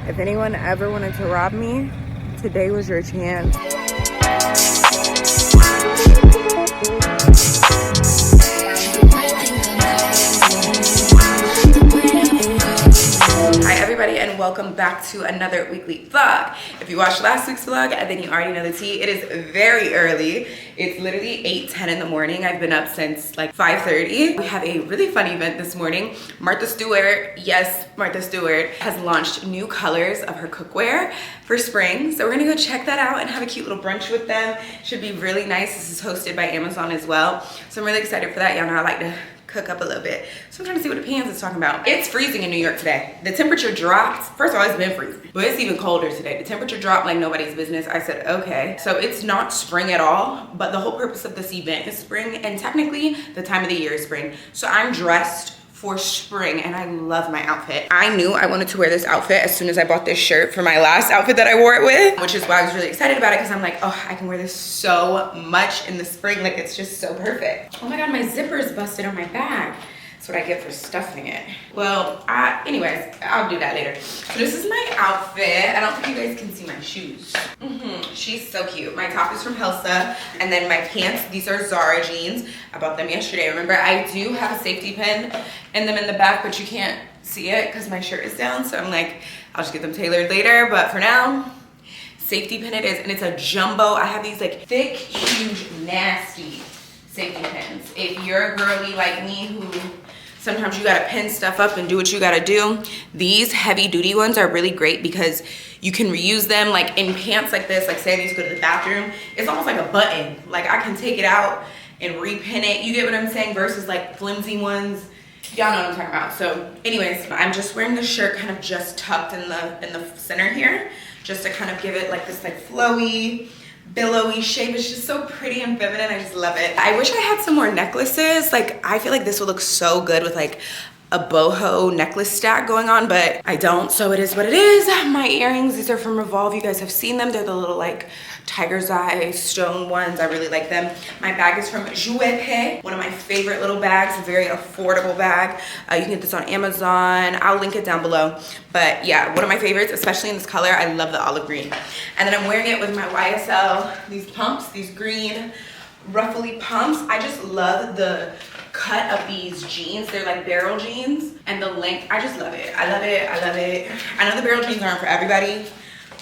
If anyone ever wanted to rob me, today was your chance. Hi everybody, and welcome back to another weekly vlog. If you watched last week's vlog, then you already know the tea. It is very early. It's literally 8:10 in the morning. I've been up since like 5:30. We have a really fun event this morning. Martha Stewart, yes, Martha Stewart, has launched new colors of her cookware for spring. So we're gonna go check that out and have a cute little brunch with them. Should be really nice. This is hosted by Amazon as well. So I'm really excited for that. Y'all know I like to cook up a little bit. So I'm trying to see what the pans is talking about. It's freezing in New York today. The temperature dropped. First of all, it's been freezing, but it's even colder today. The temperature dropped like nobody's business. I said, okay. So it's not spring at all, but the whole purpose of this event is spring, and technically the time of the year is spring. So I'm dressed for spring and I love my outfit. I knew I wanted to wear this outfit as soon as I bought this shirt for my last outfit that I wore it with, which is why I was really excited about it, because I'm like, oh, I can wear this so much in the spring. Like, it's just so perfect. Oh my God, my zipper is busted on my bag. That's what I get for stuffing it. Well, anyways, I'll do that later. So this is my outfit. I don't think you guys can see my shoes. She's so cute. My top is from Helsa, and then my pants, these are Zara jeans. I bought them yesterday. Remember, I do have a safety pin in them in the back, but you can't see it because my shirt is down. So I'm like, I'll just get them tailored later. But for now, safety pin it is, and it's a jumbo. I have these like thick, huge, nasty safety pins. If you're a girly like me who sometimes you gotta pin stuff up and do what you gotta do, these heavy duty ones are really great because you can reuse them. Like in pants like this, like say I need to go to the bathroom, it's almost like a button. Like I can take it out and repin it. You get what I'm saying? Versus like flimsy ones. Y'all know what I'm talking about. So anyways, I'm just wearing the shirt kind of just tucked in the center here, just to kind of give it like this like flowy, billowy shape. It's just so pretty and feminine. I just love it. I wish I had some more necklaces. Like I feel like this would look so good with like a boho necklace stack going on, but I don't, so it is what it is. My earrings, these are from Revolve. You guys have seen them. They're the little like tiger's eye stone ones. I really like them. My bag is from Jouet, one of my favorite little bags, a very affordable bag. You can get this on Amazon. I'll link it down below. But yeah, one of my favorites, especially in this color. I love the olive green. And then I'm wearing it with my YSL, these pumps, these green ruffly pumps. I just love the cut of these jeans. They're like barrel jeans, and the length, I just love it. I love it, I love it. I know the barrel jeans aren't for everybody,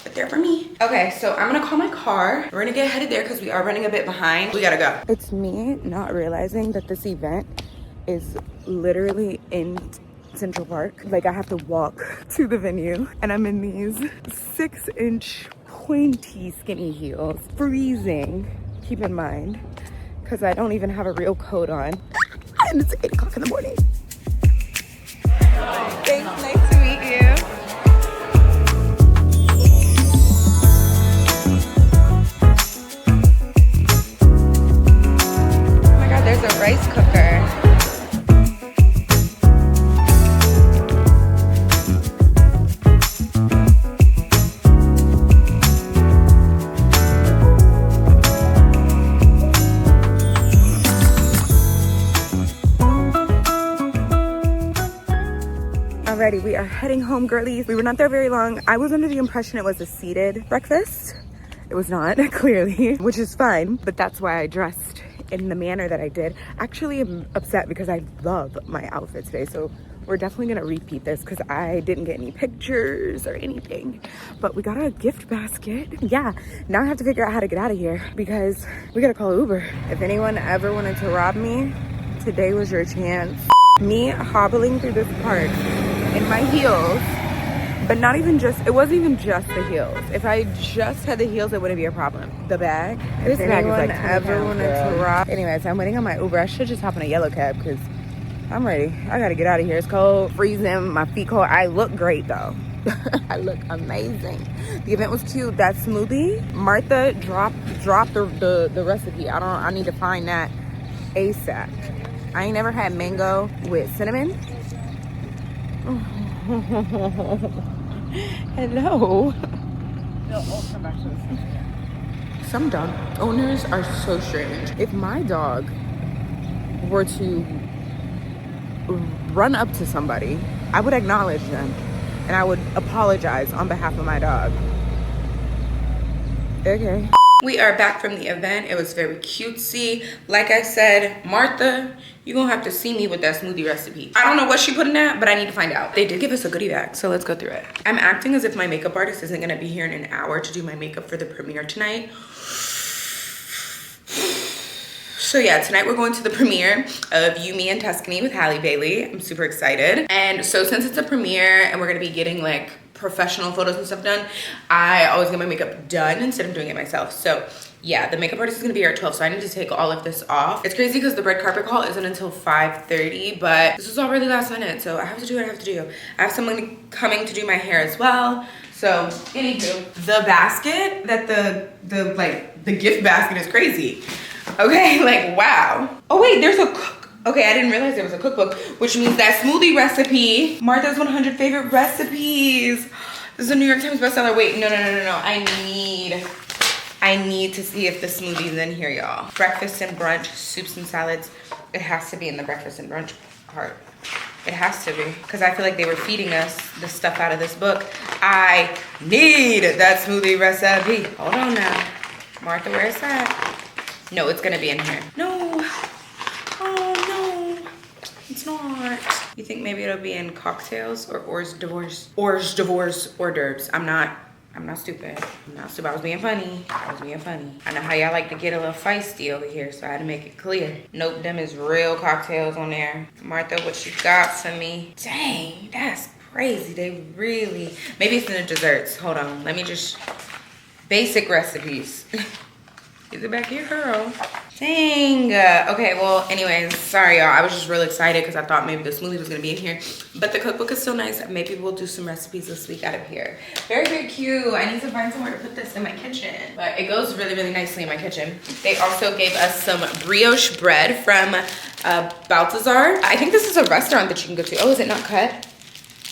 but they're for me. Okay, so I'm gonna call my car. We're gonna get headed there because we are running a bit behind. We gotta go. It's me not realizing that this event is literally in Central Park. Like I have to walk to the venue, and I'm in these 6-inch pointy skinny heels. Freezing, keep in mind, because I don't even have a real coat on. And it's 8 o'clock in the morning. Thanks, nice to meet you. Oh my God, there's a rice cooker. Alrighty, we are heading home, girlies. We were not there very long. I was under the impression it was a seated breakfast. It was not, clearly, which is fine, but that's why I dressed in the manner that I did. Actually, I'm upset because I love my outfit today, so we're definitely gonna repeat this because I didn't get any pictures or anything, but we got a gift basket. Yeah, now I have to figure out how to get out of here because we gotta call Uber. If anyone ever wanted to rob me, today was your chance. Me hobbling through this park in my heels, but not even just, it wasn't even just the heels. If I just had the heels, it wouldn't be a problem. The bag, this bag is like 20 ever wanted to rob. Anyways, I'm waiting on my Uber. I should just hop in a yellow cab because I'm ready. I gotta get out of here. It's cold, freezing, my feet cold. I look great though. I look amazing. The event was cute. That smoothie, Martha dropped the recipe. I need to find that ASAP. I ain't never had mango with cinnamon. Hello. Some dog owners are so strange. If my dog were to run up to somebody, I would acknowledge them and I would apologize on behalf of my dog. Okay. We are back from the event. It was very cutesy. Like I said, Martha, you're gonna have to see me with that smoothie recipe. I don't know what she put in that, but I need to find out. They did give us a goodie bag, so let's go through it. I'm acting as if my makeup artist isn't gonna be here in an hour to do my makeup for the premiere tonight. So yeah, tonight we're going to the premiere of You, Me, and Tuscany with Halle Bailey. I'm super excited. And so since it's a premiere and we're gonna be getting like professional photos and stuff done, I always get my makeup done instead of doing it myself. So yeah, the makeup artist is gonna be here at 12, so I need to take all of this off. It's crazy because the red carpet call isn't until 5:30, but this was all really last minute, so I have to do what I have to do. I have someone coming to do my hair as well. So anywho, the basket that the gift basket is crazy. Okay, like wow. Oh wait, there's a cook. Okay, I didn't realize there was a cookbook, which means that smoothie recipe, Martha's 100 favorite recipes. This is a New York Times bestseller. Wait, no. I need to see if the smoothie's in here, y'all. Breakfast and brunch, soups and salads. It has to be in the breakfast and brunch part. It has to be, because I feel like they were feeding us the stuff out of this book. I need that smoothie recipe. Hold on now. Martha, where is that? No, it's gonna be in here. No. Oh no, it's not. You think maybe it'll be in cocktails or hors d'oeuvres? Hors d'oeuvres, hors d'oeuvres. I'm not stupid. I was being funny. I know how y'all like to get a little feisty over here, so I had to make it clear. Nope, them is real cocktails on there. Martha, what you got for me? Dang, that's crazy. They really, maybe it's in the desserts. Hold on, let me just, basic recipes. Is it back here, girl? Dang. Okay, well, anyways, sorry, y'all. I was just really excited because I thought maybe the smoothie was going to be in here. But the cookbook is still nice. Maybe we'll do some recipes this week out of here. Very, very cute. I need to find somewhere to put this in my kitchen. But it goes really, really nicely in my kitchen. They also gave us some brioche bread from Balthazar. I think this is a restaurant that you can go to. Oh, is it not cut?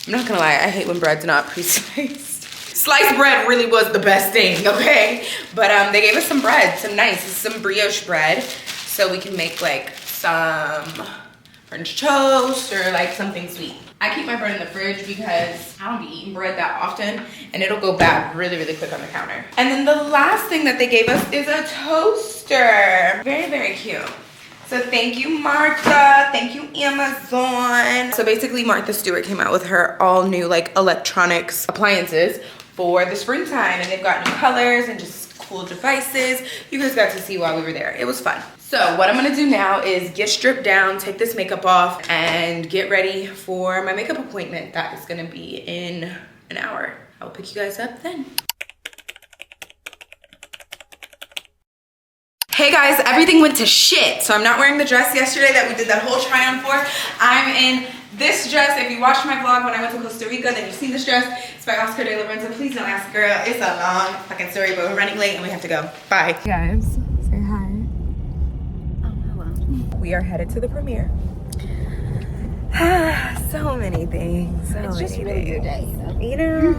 I'm not going to lie. I hate when bread's not pre-sliced. Sliced bread really was the best thing, okay? But they gave us some bread, some brioche bread, so we can make like some French toast or like something sweet. I keep my bread in the fridge because I don't be eating bread that often and it'll go bad really, really quick on the counter. And then the last thing that they gave us is a toaster. Very, very cute. So thank you, Martha. Thank you, Amazon. So basically, Martha Stewart came out with her all new like electronics appliances for the springtime, and they've got new colors and just cool devices. You guys got to see while we were there. It was fun. So what I'm gonna do now is get stripped down, take this makeup off, and get ready for my makeup appointment. That is gonna be in an hour. I'll pick you guys up then. Hey guys, everything went to shit. So I'm not wearing the dress yesterday that we did that whole try on for. I'm in this dress. If you watched my vlog when I went to Costa Rica, then you've seen this dress. It's by Oscar de la Renta. Please don't ask, girl. It's a long fucking story, but we're running late and we have to go. Bye. Guys, say hi. Oh, hello. We are headed to the premiere. So many things. It's just really your day, you know?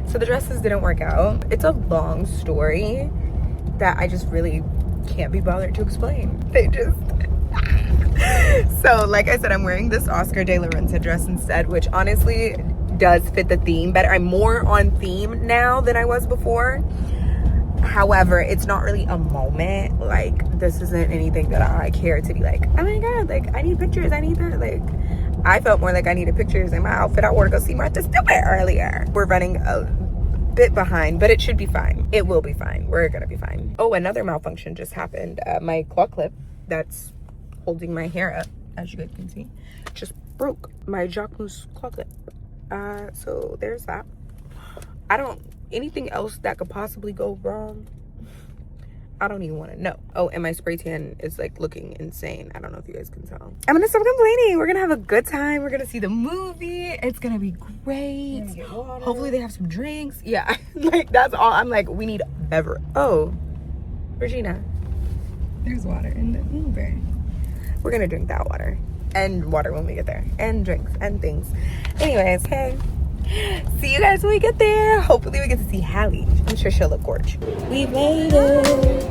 So the dresses didn't work out. It's a long story that I just really can't be bothered to explain. They just... So like I said, I'm wearing this Oscar de la Renta dress instead, which honestly does fit the theme better. I'm more on theme now than I was before. However, it's not really a moment. Like, this isn't anything that I care to be like, oh my god, like I need pictures, I need that. Like, I felt more like I needed pictures in my outfit I wore to go see Martha Stewart earlier. We're running a bit behind, but it should be fine. It will be fine. We're gonna be fine. Oh, another malfunction just happened. My claw clip that's holding my hair up, as you guys can see, just broke. My Jacquemus claw clip. So there's that. Anything else that could possibly go wrong, I don't even want to know. Oh, and my spray tan is like looking insane. I don't know if you guys can tell. I'm gonna stop complaining. We're gonna have a good time. We're gonna see the movie. It's gonna be great. Hopefully they have some drinks. Yeah, like that's all. I'm like, we need beverage. Oh, Regina, there's water in the Uber. We're gonna drink that water and water when we get there, and drinks and things. Anyways, okay. See you guys when we get there. Hopefully we get to see Halle. I'm sure she'll look gorgeous. We made it.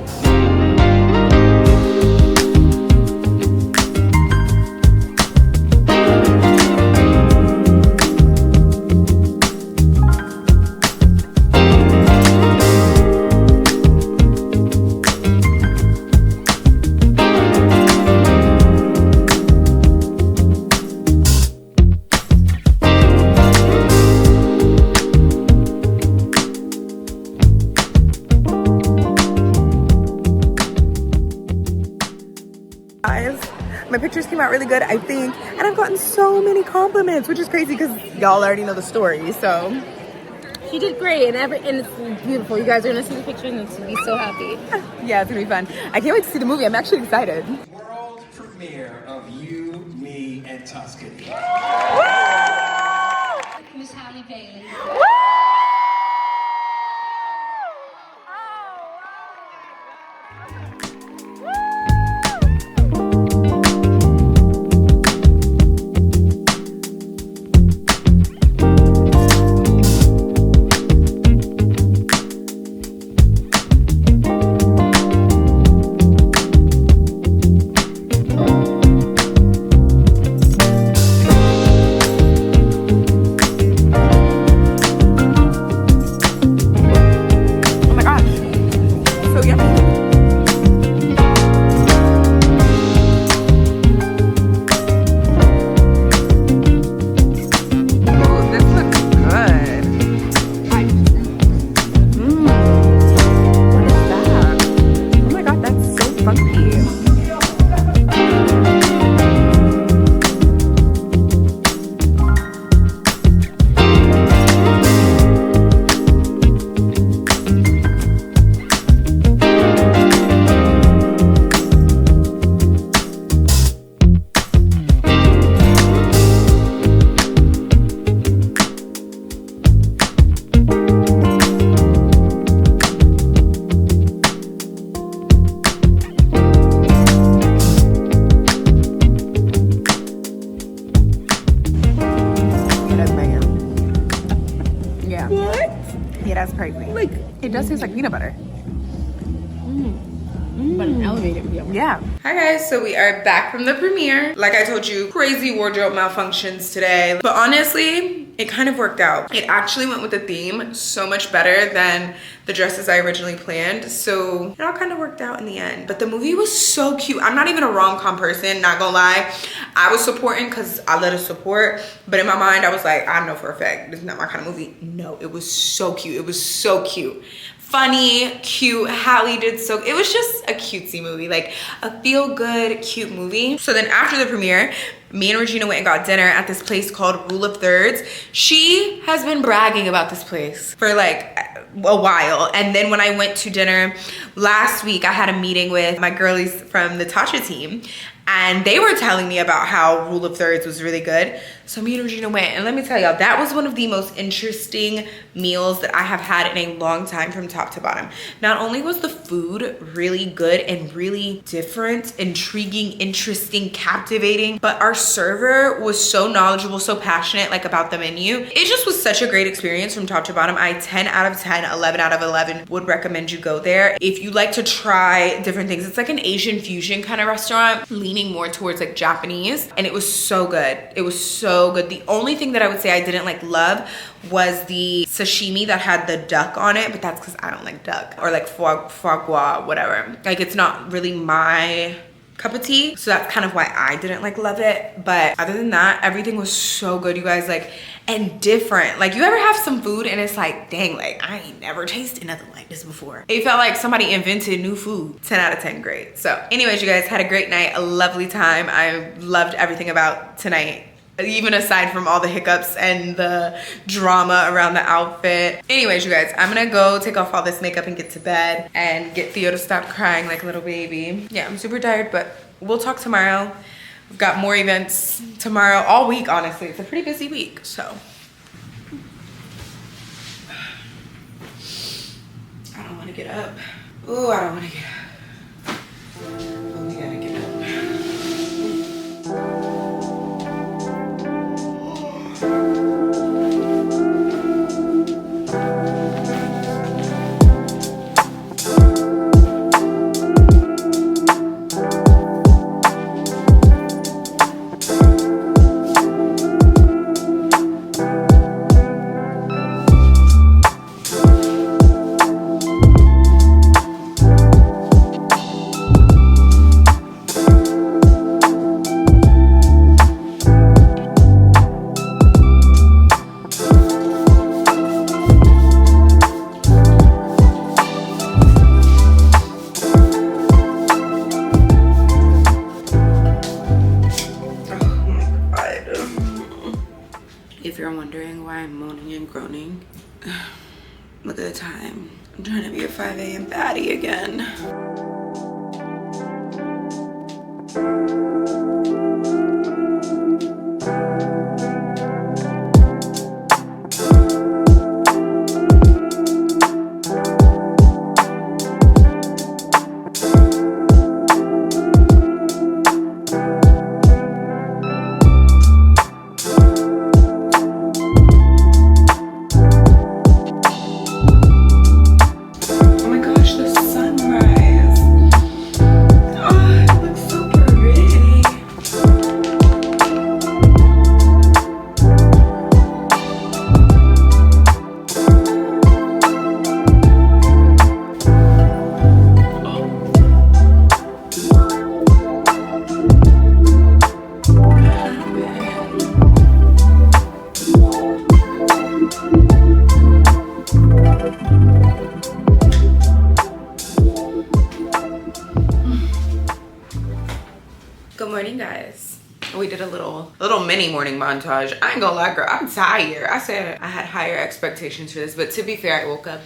out really good, I think. And I've gotten so many compliments, which is crazy because y'all already know the story. So she did great, and it's beautiful. You guys are gonna see the picture and it's gonna be so happy. Yeah, it's gonna be fun. I can't wait to see the movie. I'm actually excited. World premiere of You, Me, and Tuscany. Miss Halle Bailey. Like, it does taste like peanut butter. But an elevated feel. Yeah. Hi guys, so we are back from the premiere. Like I told you, crazy wardrobe malfunctions today. But honestly, it kind of worked out. It actually went with the theme so much better than the dresses I originally planned. So it all kind of worked out in the end. But the movie was so cute. I'm not even a rom-com person, not gonna lie. I was supporting because I let us support. But in my mind, I was like, I know for a fact, this is not my kind of movie. No, it was so cute. It was so cute. Funny, cute. Halle did so, it was just a cutesy movie, like a feel-good, cute movie. So then after the premiere, me and Regina went and got dinner at this place called Rule of Thirds. She has been bragging about this place for like a while. And then when I went to dinner last week, I had a meeting with my girlies from the Tasha team, and they were telling me about how Rule of Thirds was really good. So me and Regina went, and let me tell y'all, that was one of the most interesting meals that I have had in a long time from top to bottom. Not only was the food really good and really different, intriguing, interesting, captivating, but our server was so knowledgeable, so passionate like about the menu. It just was such a great experience from top to bottom. I 10 out of 10, 11 out of 11 would recommend you go there. If you like to try different things, it's like an Asian fusion kind of restaurant, leaning more towards like Japanese, and it was so good. It was so good. The only thing that I would say I didn't like love was the sashimi that had the duck on it, but that's because I don't like duck, or like foie gras, whatever. Like, it's not really my cup of tea, so that's kind of why I didn't like love it. But other than that, everything was so good, you guys, like, and different. Like, you ever have some food and it's like, dang, like I ain't never tasted nothing like this before. It felt like somebody invented new food. 10 out of 10, great. So anyways, you guys, had a great night, a lovely time. I loved everything about tonight, even aside from all the hiccups and the drama around the outfit. Anyways, you guys, I'm gonna go take off all this makeup and get to bed and get Theo to stop crying like a little baby. Yeah, I'm super tired, but we'll talk tomorrow. We've got more events tomorrow, all week, honestly. It's a pretty busy week, so. I don't wanna get up. Ooh, I don't wanna get up. Oh, we gotta get up. Look at the time. I'm trying to be a 5 a.m. baddie again. Good morning, guys. We did a little mini morning montage. I ain't gonna lie, girl, I'm tired. I said I had higher expectations for this, but to be fair, I woke up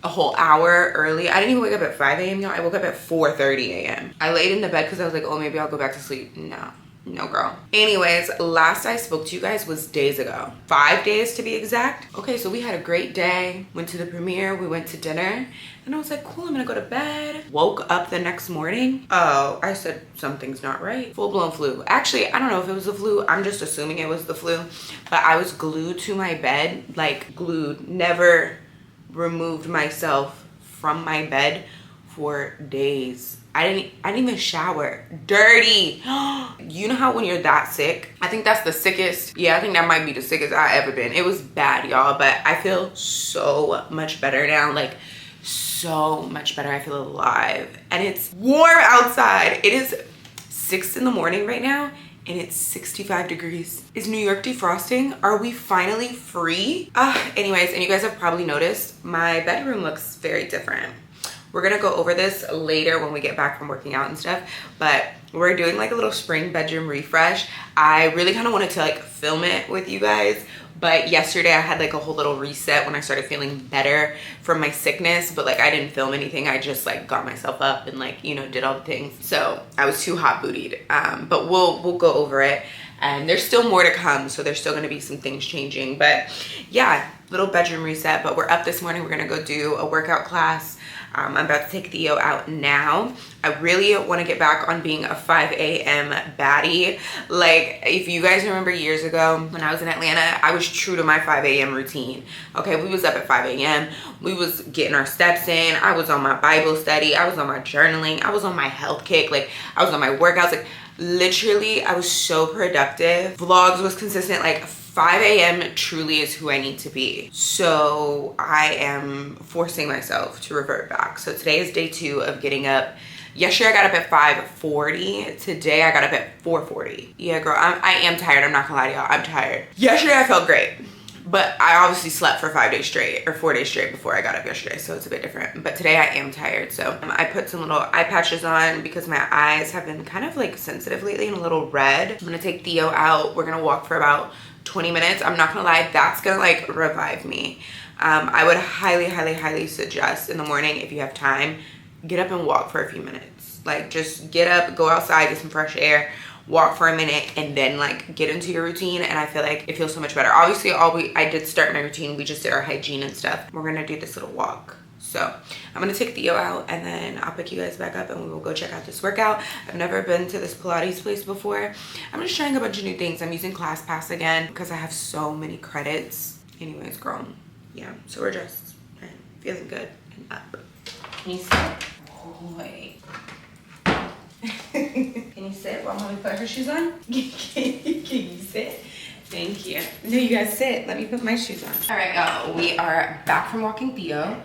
a whole hour early. I didn't even wake up at 5 a.m. y'all. I woke up at 4:30 a.m. I laid in the bed because I was like, oh, maybe I'll go back to sleep. No, girl. Anyways, last I spoke to you guys was days ago. 5 days to be exact. Okay, so we had a great day. Went to the premiere, we went to dinner, and I was like, cool, I'm gonna go to bed. Woke up the next morning. Oh, I said something's not right. Full-blown flu. Actually, I don't know if it was the flu. I'm just assuming it was the flu. But I was glued to my bed, like glued. Never removed myself from my bed for days. I didn't even shower. Dirty. You know how when you're that sick? I think that's the sickest. Yeah, I think that might be the sickest I've ever been. It was bad, y'all, but I feel so much better now. Like, so much better. I feel alive. And it's warm outside. It is 6 in the morning right now, and it's 65 degrees. Is New York defrosting? Are we finally free? Anyways, and you guys have probably noticed my bedroom looks very different. We're gonna go over this later when we get back from working out and stuff, but we're doing like a little spring bedroom refresh. I really kind of wanted to like film it with you guys, but yesterday I had like a whole little reset when I started feeling better from my sickness, but like I didn't film anything. I just like got myself up and like, you know, did all the things. So I was too hot bootied, but we'll go over it. And there's still more to come, so there's still gonna be some things changing. But yeah, little bedroom reset. But we're up this morning. We're gonna go do a workout class. I'm about to take Theo out now. I really want to get back on being a 5 a.m. baddie. Like, if you guys remember years ago when I was in Atlanta, I was true to my 5 a.m. routine. Okay, we was up at 5 a.m. We was getting our steps in. I was on my Bible study. I was on my journaling. I was on my health kick. Like, I was on my workouts. Like, literally, I was so productive. Vlogs was consistent. Like, 5 a.m. truly is who I need to be. So I am forcing myself to revert back. So today is day 2 of getting up. Yesterday I got up at 5:40. Today I got up at 4:40. Yeah, girl, I am tired. I'm not gonna lie to y'all. I'm tired. Yesterday I felt great, but I obviously slept for 5 days straight or 4 days straight before I got up yesterday. So it's a bit different. But today I am tired. So I put some little eye patches on because my eyes have been kind of like sensitive lately and a little red. I'm gonna take Theo out. We're gonna walk for about 20 minutes. I'm not gonna lie, that's gonna like revive me. I would highly suggest in the morning, if you have time, get up and walk for a few minutes. Like, just get up, go outside, get some fresh air, walk for a minute, and then like get into your routine. And I feel like it feels so much better. Obviously, I did start my routine. We just did our hygiene and stuff. We're gonna do this little walk. So I'm gonna take Theo out and then I'll pick you guys back up and we will go check out this workout. I've never been to this Pilates place before. I'm just trying a bunch of new things. I'm using ClassPass again because I have so many credits. Anyways, girl, yeah, so we're dressed and feeling good and up. Can you sit? Wait. Can you sit while mommy put her shoes on? Can you sit? Thank you. No, you guys sit. Let me put my shoes on. All right, y'all, we are back from walking Theo.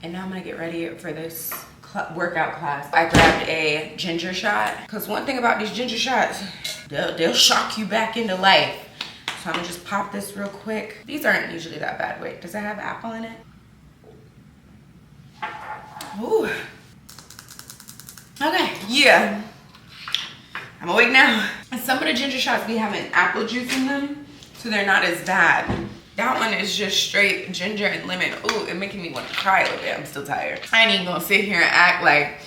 And now I'm gonna get ready for this workout class. I grabbed a ginger shot, because one thing about these ginger shots, they'll shock you back into life. So I'm gonna just pop this real quick. These aren't usually that bad. Wait, does it have apple in it? Ooh. Okay, yeah. I'm awake now. And some of the ginger shots be having apple juice in them, so they're not as bad. That one is just straight ginger and lemon. Ooh, it's making me want to cry a little bit. I'm still tired. I ain't even gonna sit here and act like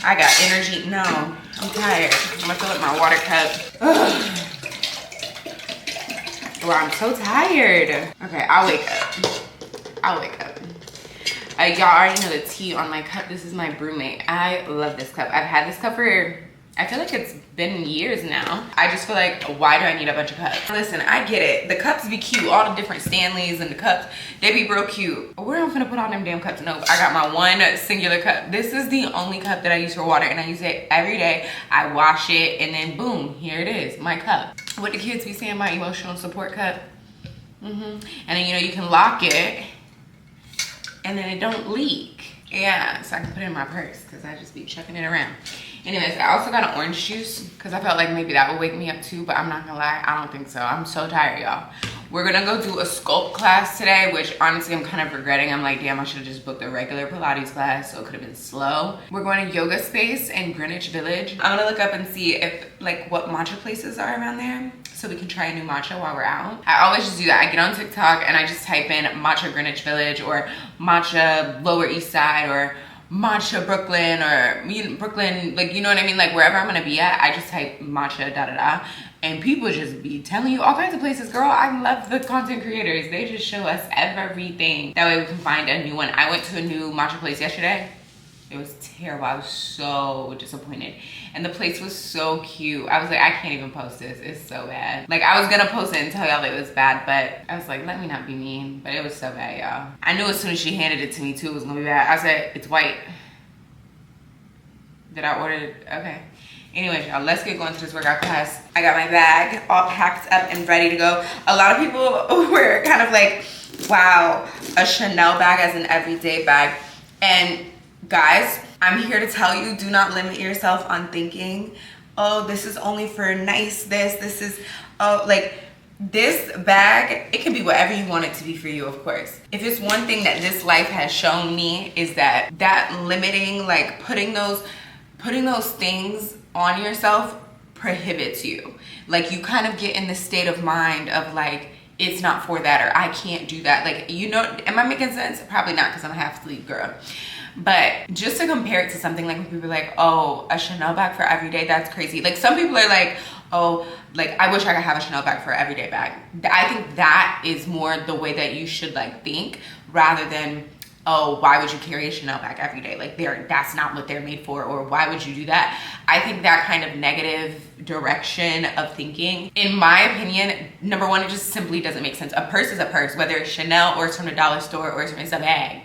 I got energy. No, I'm tired. I'm gonna fill up my water cup. Ugh. Well, I'm so tired. Okay, I'll wake up. Y'all already know the tea on my cup. This is my BrewMate. I love this cup. I've had this cup for, I feel like it's been years now. I just feel like, why do I need a bunch of cups? Listen, I get it. The cups be cute. All the different Stanleys and the cups, they be real cute. Where am I gonna put all them damn cups? No, I got my one singular cup. This is the only cup that I use for water, and I use it every day. I wash it, and then boom, here it is, my cup. What the kids be saying, my emotional support cup. And then, you know, you can lock it, and then it don't leak. Yeah, so I can put it in my purse because I just be chucking it around. Anyways, I also got an orange juice because I felt like maybe that would wake me up too, but I'm not gonna lie, I don't think so. I'm so tired, y'all. We're gonna go do a sculpt class today, which honestly I'm kind of regretting. I'm like, damn, I should have just booked a regular Pilates class so it could have been slow. We're going to Allyiahsface in Greenwich Village. I'm gonna look up and see if like what matcha places are around there so we can try a new matcha while we're out. I always just do that. I get on TikTok and I just type in matcha Greenwich Village or matcha Lower East Side or matcha Brooklyn or Brooklyn, like, you know what I mean? Like wherever I'm gonna be at, I just type matcha da-da-da. And people just be telling you all kinds of places. Girl, I love the content creators. They just show us everything. That way we can find a new one. I went to a new matcha place yesterday. It was terrible. I was so disappointed. And the place was so cute. I was like, I can't even post this. It's so bad. Like, I was gonna post it and tell y'all it was bad, but I was like, let me not be mean. But it was so bad, y'all. I knew as soon as she handed it to me, too, it was gonna be bad. I said, it's white. Did I order it? Okay. Anyways, y'all, let's get going to this workout class. I got my bag all packed up and ready to go. A lot of people were kind of like, wow, a Chanel bag as an everyday bag. And guys, I'm here to tell you, do not limit yourself on thinking, oh, this is only for nice this is, oh, like, this bag, it can be whatever you want it to be for you, of course. If it's one thing that this life has shown me is that limiting, like putting those things on yourself prohibits you. Like you kind of get in the state of mind of like, it's not for that, or I can't do that. Like, you know, am I making sense? Probably not, because I'm a half sleep girl. But just to compare it to something like when people are like, oh, a Chanel bag for every day, that's crazy. Like some people are like, oh, like I wish I could have a Chanel bag for everyday bag. I think that is more the way that you should like think, rather than, oh, why would you carry a Chanel bag every day? Like that's not what they're made for, or why would you do that? I think that kind of negative direction of thinking, in my opinion, number one, it just simply doesn't make sense. A purse is a purse, whether it's Chanel or it's from the dollar store or it's a bag.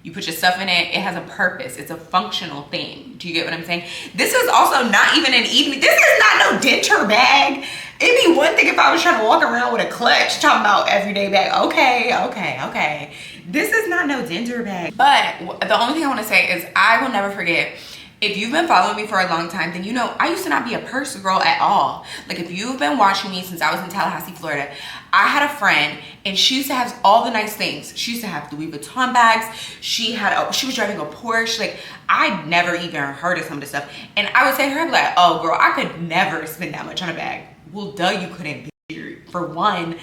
You put your stuff in it, it has a purpose. It's a functional thing. Do you get what I'm saying? This is also not even an evening, this is not no dinner bag. It'd be one thing if I was trying to walk around with a clutch talking about everyday bag. Okay. This is not no dinner bag. But the only thing I want to say is I will never forget, if you've been following me for a long time, then you know I used to not be a purse girl at all. Like if you've been watching me since I was in Tallahassee, Florida, I had a friend and she used to have all the nice things. She used to have Louis Vuitton bags. She was driving a Porsche. Like I'd never even heard of some of this stuff. And I would say to her, I'd be like, oh girl, I could never spend that much on a bag. Well, duh, you couldn't. For one,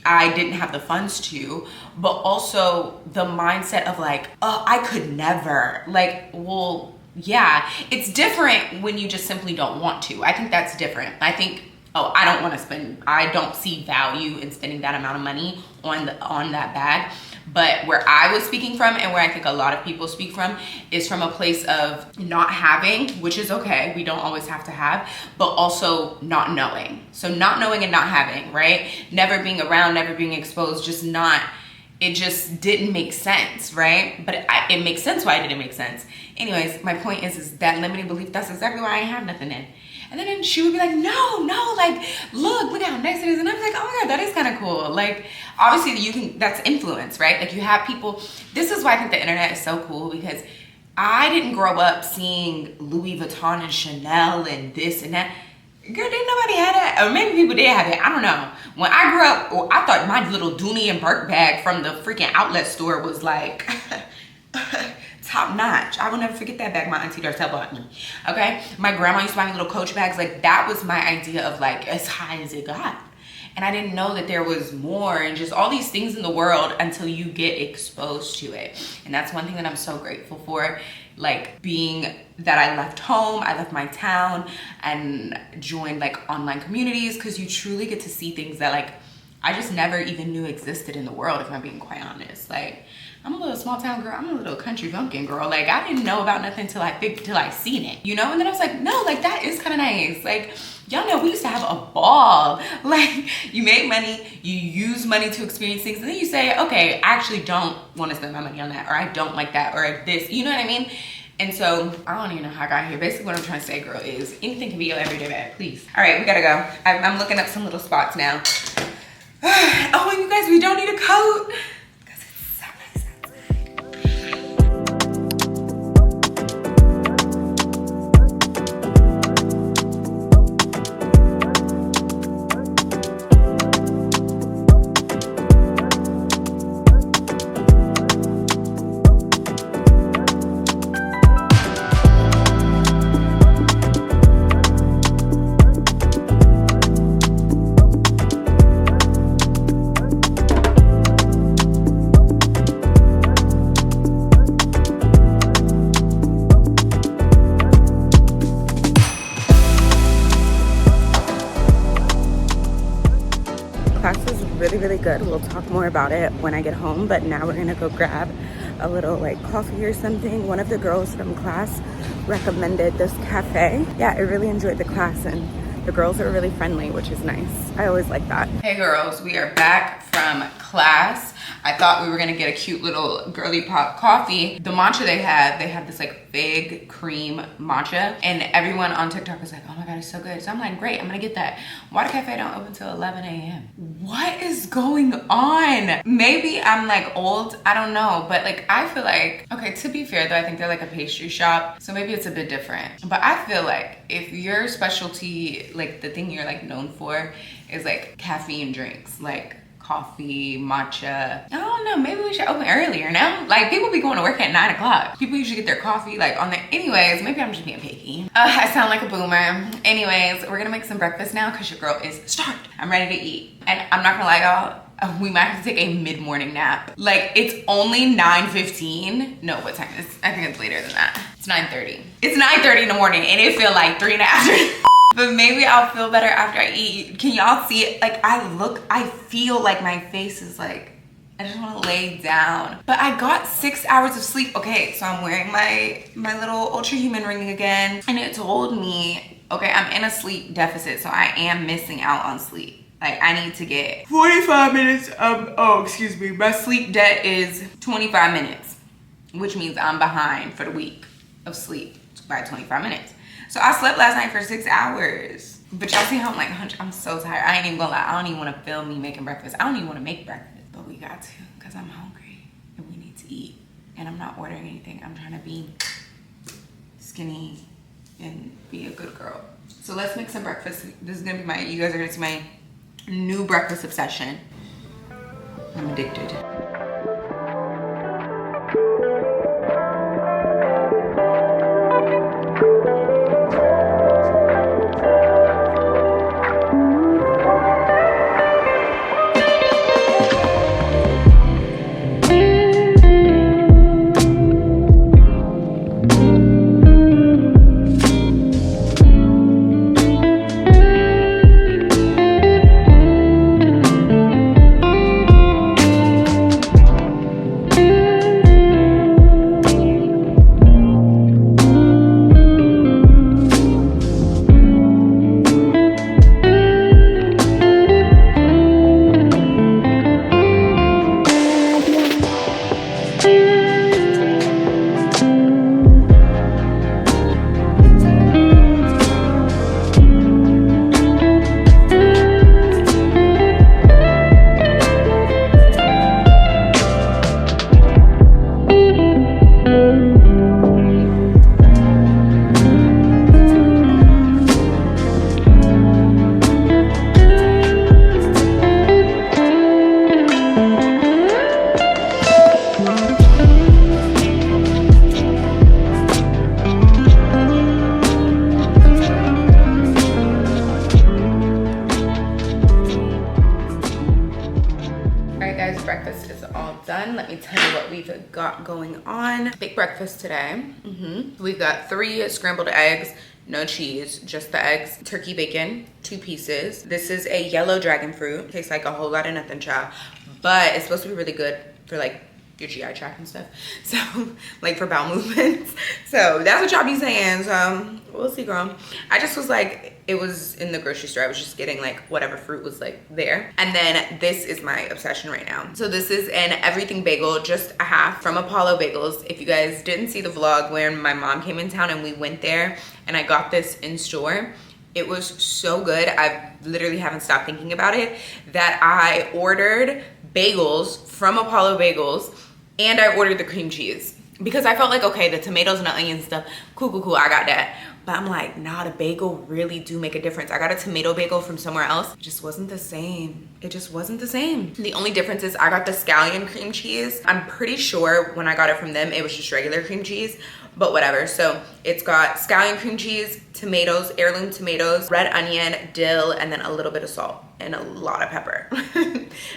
I didn't have the funds to, but also the mindset of like, oh, I could never. Like, well, yeah, it's different when you just simply don't want to. I think that's different. I think, oh, I don't want to spend, I don't see value in spending that amount of money on that bag. But where I was speaking from, and where I think a lot of people speak from, is from a place of not having, which is okay, we don't always have to have, but also not knowing. So not knowing and not having, right? Never being around, never being exposed, just not, it just didn't make sense, right? But it makes sense why it didn't make sense. Anyways, my point is that limiting belief, that's exactly why I ain't have nothing in. And then she would be like, no, like, look how nice it is. And I was like, oh my God, that is kind of cool. Like, obviously that's influence, right? Like you have people, this is why I think the internet is so cool, because I didn't grow up seeing Louis Vuitton and Chanel and this and that. Girl, didn't nobody have that? Or maybe people did have it, I don't know. When I grew up, I thought my little Dooney and Burke bag from the freaking outlet store was like, top notch. I will never forget that bag my auntie Darcel bought me. Okay, my grandma used to buy me little Coach bags. Like that was my idea of like as high as it got. And I didn't know that there was more and just all these things in the world until you get exposed to it. And that's one thing that I'm so grateful for. Like being that I left home, I left my town and joined like online communities, because you truly get to see things that like I just never even knew existed in the world, if I'm being quite honest. Like I'm a little small town girl, I'm a little country bumpkin girl. Like I didn't know about nothing till I seen it, you know? And then I was like, no, like that is kind of nice. Like y'all know we used to have a ball. Like you make money, you use money to experience things, and then you say, okay, I actually don't want to spend my money on that, or I don't like that, or this, you know what I mean? And so I don't even know how I got here. Basically what I'm trying to say, girl, is anything can be your everyday bag, please. All right, we gotta go. I'm looking up some little spots now. Oh, and you guys, we don't need a coat. Really good. We'll talk more about it when I get home, but now we're gonna go grab a little like coffee or something. One of the girls from class recommended this cafe. Yeah, I really enjoyed the class and the girls are really friendly, which is nice. I always like that. Hey girls, we are back from class. I thought we were gonna get a cute little girly pop coffee. The matcha they had this like fig cream matcha, and everyone on TikTok was like, oh my God, it's so good. So I'm like, great, I'm gonna get that. Why the cafe don't open till 11 a.m.? What is going on? Maybe I'm like old, I don't know, but like I feel like, okay, to be fair though, I think they're like a pastry shop, so maybe it's a bit different. But I feel like if your specialty, like the thing you're like known for is like caffeine drinks, like coffee, matcha, I don't know, maybe we should open earlier now. Like people be going to work at 9 o'clock. People usually get their coffee like on their, anyways, maybe I'm just being picky. I sound like a boomer. Anyways, we're gonna make some breakfast now because your girl is starved. I'm ready to eat. And I'm not gonna lie y'all, we might have to take a mid-morning nap. Like it's only 9:15. No, what time is it? I think it's later than that. It's 9:30. It's 9:30 in the morning and it feels like 3 in the afternoon. But maybe I'll feel better after I eat. Can y'all see it? Like I feel like my face is like, I just wanna lay down. But I got 6 hours of sleep. Okay, so I'm wearing my little Ultra Human ring again. And it told me, okay, I'm in a sleep deficit, so I am missing out on sleep. Like I need to get 45 minutes of, oh, excuse me. My sleep debt is 25 minutes, which means I'm behind for the week of sleep by 25 minutes. So I slept last night for 6 hours. But y'all see how I'm like, I'm so tired. I ain't even gonna lie, I don't even wanna film me making breakfast. I don't even wanna make breakfast, but we got to, cause I'm hungry and we need to eat. And I'm not ordering anything. I'm trying to be skinny and be a good girl. So let's make some breakfast. This is gonna be you guys are gonna see my new breakfast obsession. I'm addicted. got going on. Big breakfast today. We've got 3 scrambled eggs, no cheese, just the eggs, turkey bacon, 2 pieces. This is a yellow dragon fruit. Tastes like a whole lot of nothing, child, but it's supposed to be really good for like your GI tract and stuff. So like for bowel movements. So that's what y'all be saying. So we'll see, girl. I just was like, it was in the grocery store. I was just getting like whatever fruit was like there. And then this is my obsession right now. So this is an everything bagel, just a half from Apollo Bagels. If you guys didn't see the vlog when my mom came in town and we went there and I got this in store, it was so good. I literally haven't stopped thinking about it, that I ordered bagels from Apollo Bagels and I ordered the cream cheese because I felt like, okay, the tomatoes and the onion stuff, cool, I got that. But I'm like, nah, the bagel really do make a difference. I got a tomato bagel from somewhere else. It just wasn't the same. It just wasn't the same. The only difference is I got the scallion cream cheese. I'm pretty sure when I got it from them, it was just regular cream cheese, but whatever. So it's got scallion cream cheese, tomatoes, heirloom tomatoes, red onion, dill, and then a little bit of salt and a lot of pepper.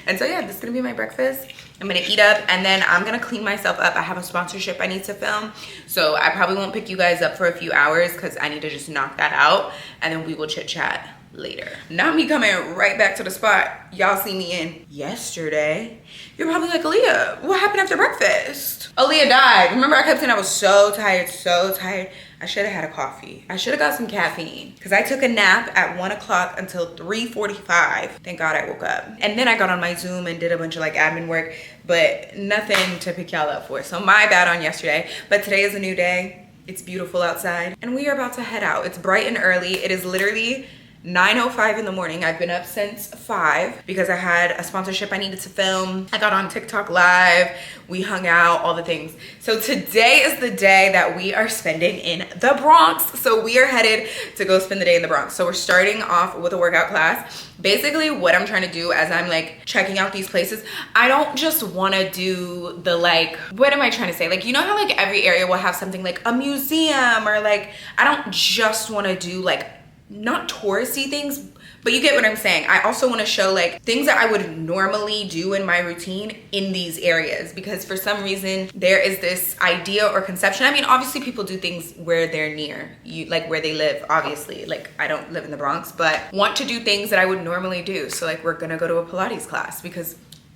And so yeah, this is gonna be my breakfast. I'm gonna eat up and then I'm gonna clean myself up. I have a sponsorship I need to film. So I probably won't pick you guys up for a few hours because I need to just knock that out and then we will chit chat later. Now me coming right back to the spot y'all see me in yesterday. You're probably like, Aaliyah, what happened after breakfast? Aaliyah died. Remember I kept saying I was so tired, so tired. I should have had a coffee. I should have got some caffeine because I took a nap at 1 o'clock until 3:45. Thank God I woke up. And then I got on my Zoom and did a bunch of like admin work, but nothing to pick y'all up for. So my bad on yesterday, but today is a new day. It's beautiful outside and we are about to head out. It's bright and early. It is literally 9:05 in the morning. I've been up since 5 because I had a sponsorship I needed to film. I got on TikTok live, we hung out, all the things. So today is the day that we are spending in the Bronx. So we are headed to go spend the day in the Bronx. So we're starting off with a workout class. Basically what I'm trying to do as I'm like checking out these places, I don't just want to do the like, what am I trying to say? Like, you know how like every area will have something like a museum or like, I don't just want to do like not touristy things, but you get what I'm saying. I also want to show like things that I would normally do in my routine in these areas because for some reason there is this idea or conception. I mean, obviously people do things where they're near you, like where they live, obviously. Like I don't live in the Bronx, but want to do things that I would normally do. So like we're gonna go to a Pilates class because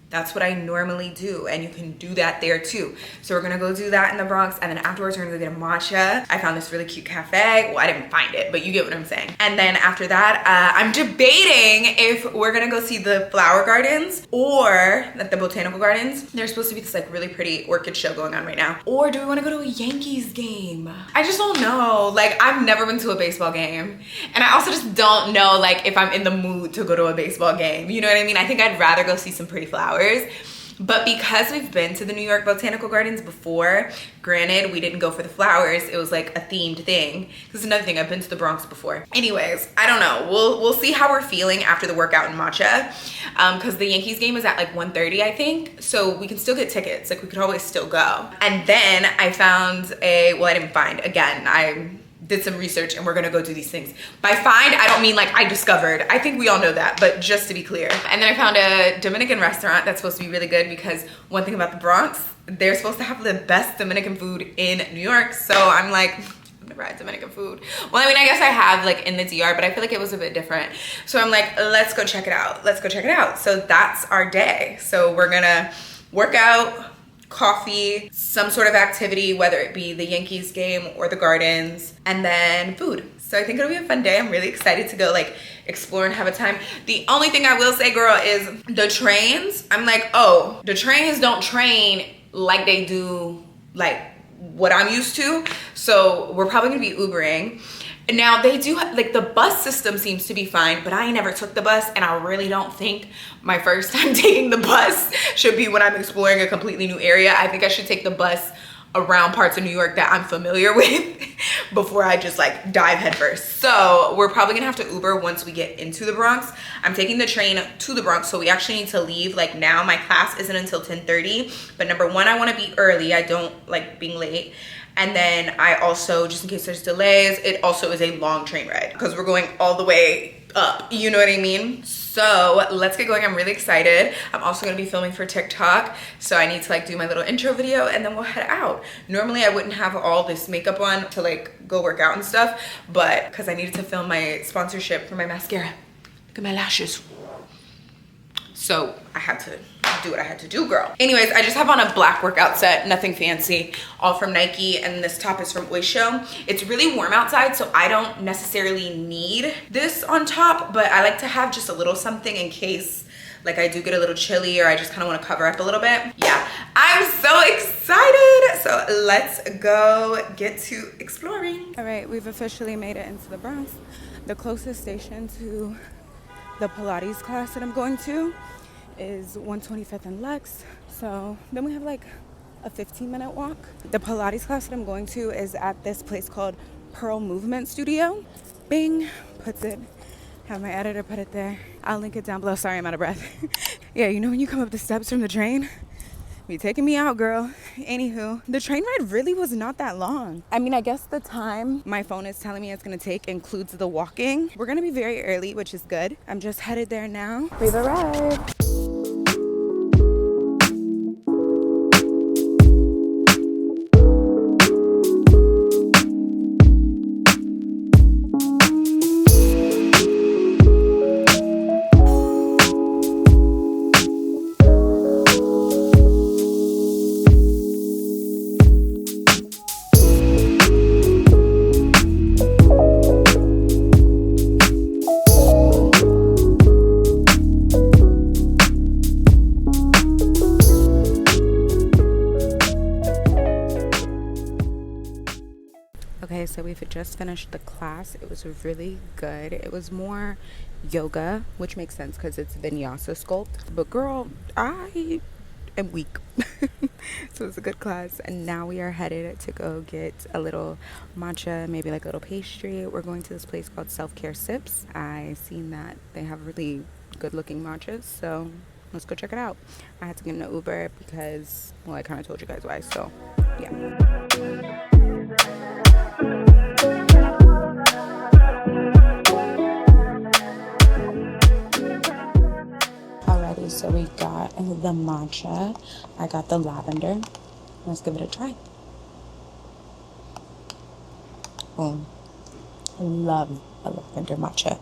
that's what I normally do and you can do that there too. So we're gonna go do that in the Bronx and then afterwards we're gonna go get a matcha. I found this really cute cafe. Well, I didn't find it, but you get what I'm saying. And then after that, I'm debating if we're gonna go see the flower gardens or like the botanical gardens. There's supposed to be this like really pretty orchid show going on right now. Or do we wanna go to a Yankees game? I just don't know. Like I've never been to a baseball game. And I also just don't know like if I'm in the mood to go to a baseball game. You know what I mean? I think I'd rather go see some pretty flowers. But because we've been to the New York Botanical Gardens before, granted we didn't go for the flowers, it was like a themed thing. This is another thing, I've been to the Bronx before. Anyways, I don't know, we'll see how we're feeling after the workout in matcha, because the Yankees game is at like 1:30 I think, so we can still get tickets, like we could always still go. And then I found well, I didn't find, again, I did some research and we're gonna go do these things. By find, I don't mean like I discovered. I think we all know that, but just to be clear. And then I found a Dominican restaurant that's supposed to be really good because one thing about the Bronx, they're supposed to have the best Dominican food in New York. So I'm like, I've never had Dominican food. Well, I mean, I guess I have like in the DR, but I feel like it was a bit different. So I'm like, let's go check it out. Let's go check it out. So that's our day. So we're gonna work out, coffee, some sort of activity, whether it be the Yankees game or the gardens, and then food. So I think it'll be a fun day. I'm really excited to go like explore and have a time. The only thing I will say, girl, is the trains. I'm like, oh, the trains don't train like they do like what I'm used to. So we're probably gonna be Ubering. Now they do, like the bus system seems to be fine, but I never took the bus and I really don't think my first time taking the bus should be when I'm exploring a completely new area. I think I should take the bus around parts of New York that I'm familiar with before I just like dive headfirst. So we're probably gonna have to Uber once we get into the Bronx. I'm taking the train to the Bronx, so we actually need to leave like now. My class isn't until 10:30, but number one, I wanna be early. I don't like being late. And then I also, just in case there's delays, it also is a long train ride because we're going all the way up, you know what I mean? So let's get going. I'm really excited. I'm also gonna be filming for TikTok, so I need to like do my little intro video and then we'll head out. Normally I wouldn't have all this makeup on to like go work out and stuff, but because I needed to film my sponsorship for my mascara. Look at my lashes. So I had to do what I had to do, girl. Anyways, I just have on a black workout set, nothing fancy, all from Nike, and this top is from Oysho. It's really warm outside, so I don't necessarily need this on top, but I like to have just a little something in case like I do get a little chilly or I just kind of want to cover up a little bit. Yeah, I'm so excited. So let's go get to exploring. All right, we've officially made it into the Bronx. The closest station to the Pilates class that I'm going to is 125th and Lex. So then we have like a 15-minute walk. The Pilates class that I'm going to is at this place called Pearl Movement Studio. Bing, puts it. Have my editor put it there. I'll link it down below. Sorry, I'm out of breath. Yeah, you know when you come up the steps from the train? Be taking me out, girl. Anywho, the train ride really was not that long. I mean, I guess the time my phone is telling me it's gonna take includes the walking. We're gonna be very early, which is good. I'm just headed there now. We've arrived. Okay, so we've just finished the class. It was really good. It was more yoga, which makes sense because it's vinyasa sculpt. But girl, I am weak. So it was a good class. And now we are headed to go get a little matcha, maybe like a little pastry. We're going to this place called Self-Care Sips. I seen that they have really good looking matchas, so let's go check it out. I had to get an Uber because, well, I kind of told you guys why, so yeah. Alrighty, so we got the matcha. I got the lavender. Let's give it a try. I love a lavender matcha.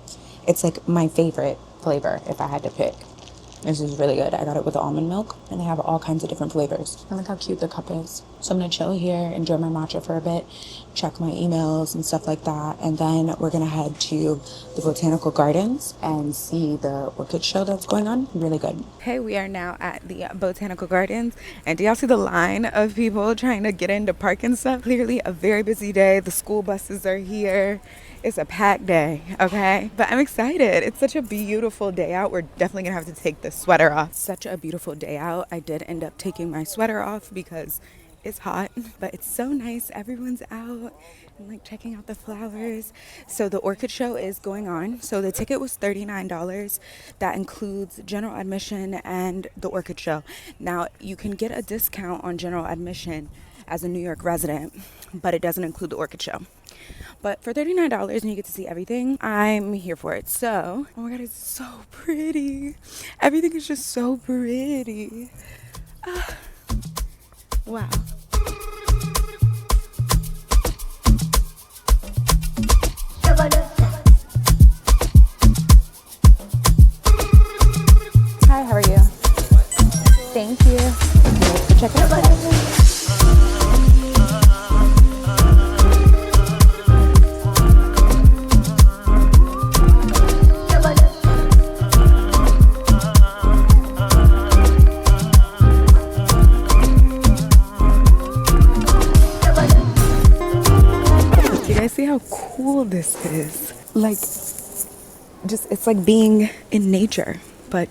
It's like my favorite flavor if I had to pick. This is really good. I got it with almond milk, and they have all kinds of different flavors. And look how cute the cup is. So I'm gonna chill here, enjoy my matcha for a bit, check my emails and stuff like that, and then we're gonna head to the botanical gardens and see the orchid show that's going on. Really good. Okay, we are now at the botanical gardens, and do y'all see the line of people trying to get into park and stuff? Clearly a very busy day. The school buses are here. It's a packed day, okay? But I'm excited. It's such a beautiful day out. We're definitely gonna have to take the sweater off. Such a beautiful day out. I did end up taking my sweater off because it's hot, but it's so nice. Everyone's out and like checking out the flowers. So the orchid show is going on. So the ticket was $39. That includes general admission and the orchid show. Now you can get a discount on general admission as a New York resident, but it doesn't include the orchid show. But for $39 and you get to see everything, I'm here for it. So, oh my God, it's so pretty. Everything is just so pretty. Wow. Hi, how are you? Thank you. Check it out. See how cool this is. Like, just, it's like being in nature, but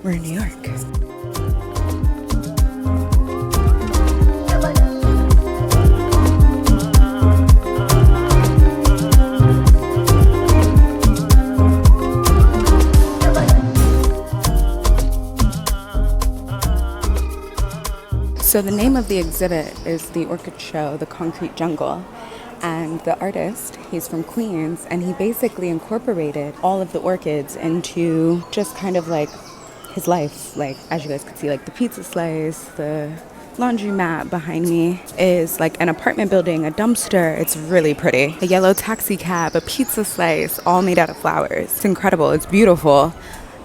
we're in New York. So the name of the exhibit is The Orchid Show, The Concrete Jungle. And the artist, he's from Queens, and he basically incorporated all of the orchids into just kind of like his life. Like, as you guys can see, like the pizza slice, the laundromat behind me is like an apartment building, a dumpster. It's really pretty. A yellow taxi cab, a pizza slice, all made out of flowers. It's incredible. It's beautiful.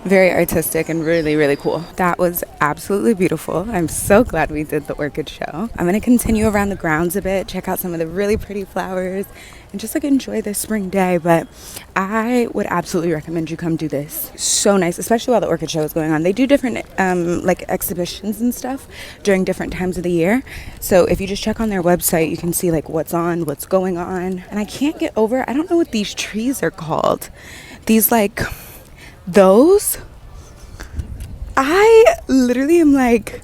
Very artistic and really, really cool. That was absolutely beautiful. I'm so glad we did the orchid show. I'm gonna continue around the grounds a bit, check out some of the really pretty flowers, and just like enjoy this spring day. But I would absolutely recommend you come do this. So nice, especially while the orchid show is going on. They do different like exhibitions and stuff during different times of the year. So if you just check on their website, you can see like what's on, what's going on. And I can't get over, I don't know what these trees are called. These like, those, I literally am like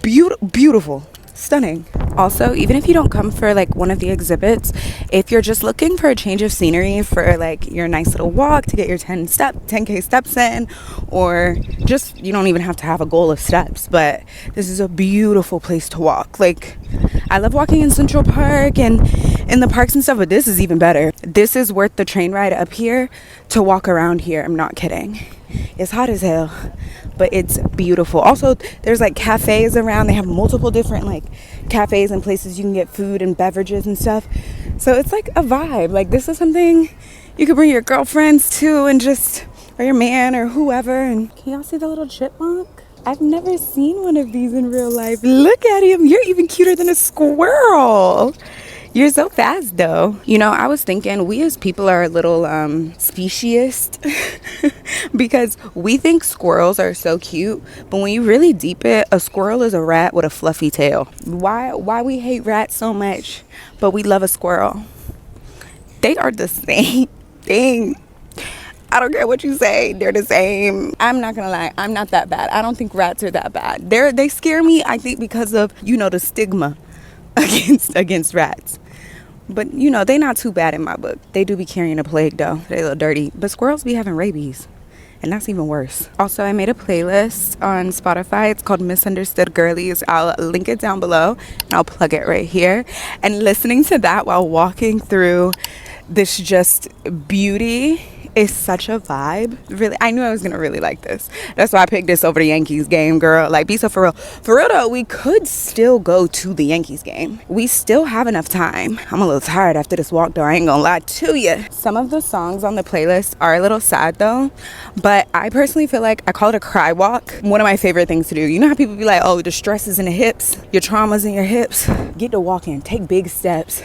beautiful, stunning. Also, even if you don't come for like one of the exhibits, if you're just looking for a change of scenery for like your nice little walk to get your 10K steps in, or just, you don't even have to have a goal of steps, but this is a beautiful place to walk. Like, I love walking in Central Park and in the parks and stuff, but this is even better. This is worth the train ride up here to walk around here. I'm not kidding. It's hot as hell, but it's beautiful. Also, there's like cafes around. They have multiple different like cafes and places you can get food and beverages and stuff. So it's like a vibe. Like, this is something you could bring your girlfriends to, and just, or your man or whoever. And can y'all see the little chipmunk? I've never seen one of these in real life. Look at him. You're even cuter than a squirrel. You're so fast though. You know, I was thinking we as people are a little speciesist because we think squirrels are so cute, but when you really deep it, a squirrel is a rat with a fluffy tail. Why we hate rats so much, but we love a squirrel? They are the same thing. I don't care what you say, they're the same. I'm not gonna lie, I'm not that bad. I don't think rats are that bad. They scare me, I think, because of, you know, the stigma against rats. But, you know, they not too bad in my book. They do be carrying a plague though. They a little dirty. But squirrels be having rabies, and that's even worse. Also, I made a playlist on Spotify. It's called Misunderstood Girlies. I'll link it down below and I'll plug it right here. And listening to that while walking through this just beauty is such a vibe. Really, I knew I was gonna really like this. That's why I picked this over the Yankees game, girl. Like, be so for real. For real though, we could still go to the Yankees game. We still have enough time. I'm a little tired after this walk though, I ain't gonna lie to you. Some of the songs on the playlist are a little sad though, but I personally feel like I call it a cry walk. One of my favorite things to do. You know how people be like, oh, the stress is in the hips, your trauma's in your hips. Get to walking, take big steps.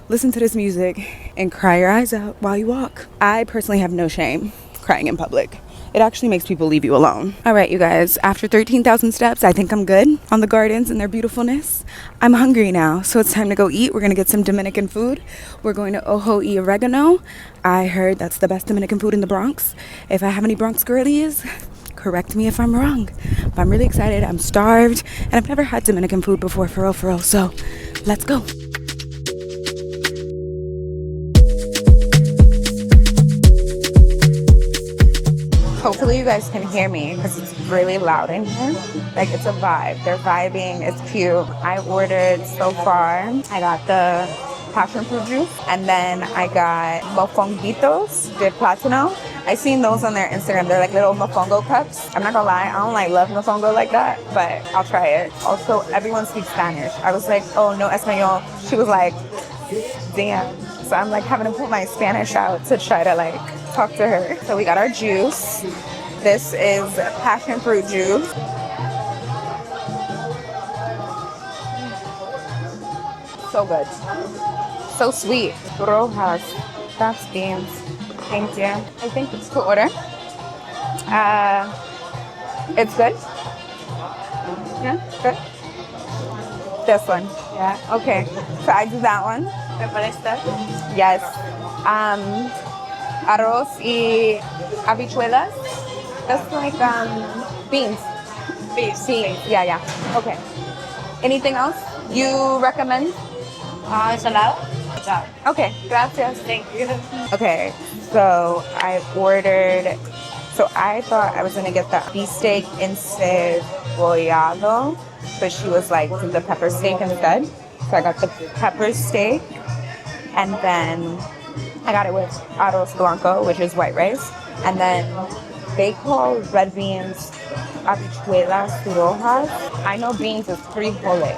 Listen to this music and cry your eyes out while you walk. I personally have no shame crying in public. It actually makes people leave you alone. All right, you guys, after 13,000 steps, I think I'm good on the gardens and their beautifulness. I'm hungry now, so it's time to go eat. We're gonna get some Dominican food. We're going to Ojo y Oregano. I heard that's the best Dominican food in the Bronx. If I have any Bronx girlies, correct me if I'm wrong. But I'm really excited, I'm starved, and I've never had Dominican food before, for real, so let's go. Hopefully you guys can hear me because it's really loud in here. Like, it's a vibe. They're vibing. It's cute. I ordered so far. I got the passion fruit juice, and then I got mofonguitos de platano. I seen those on their Instagram. They're like little mofongo cups. I'm not gonna lie, I don't like love mofongo like that, but I'll try it. Also, everyone speaks Spanish. I was like, oh, no español. She was like, damn. So I'm like having to put my Spanish out to try to like talk to her. So we got our juice. This is passion fruit juice. So good. So sweet. Rojas. That's beans. Thank you. I think it's to order. It's good. Yeah, good. This one. Yeah. Okay. So I do that one. Yes. Arroz y habichuelas. That's like beans. Beans. Yeah. Okay. Anything else you recommend? Ensalada. Okay. Gracias. Thank you. Okay. So I ordered. So I thought I was gonna get the beefsteak encebollado, but she was like, do the pepper steak instead. So I got the pepper steak And then I got it with arroz blanco, which is white rice. And then they call red beans habichuelas rojas. I know beans is frijoles.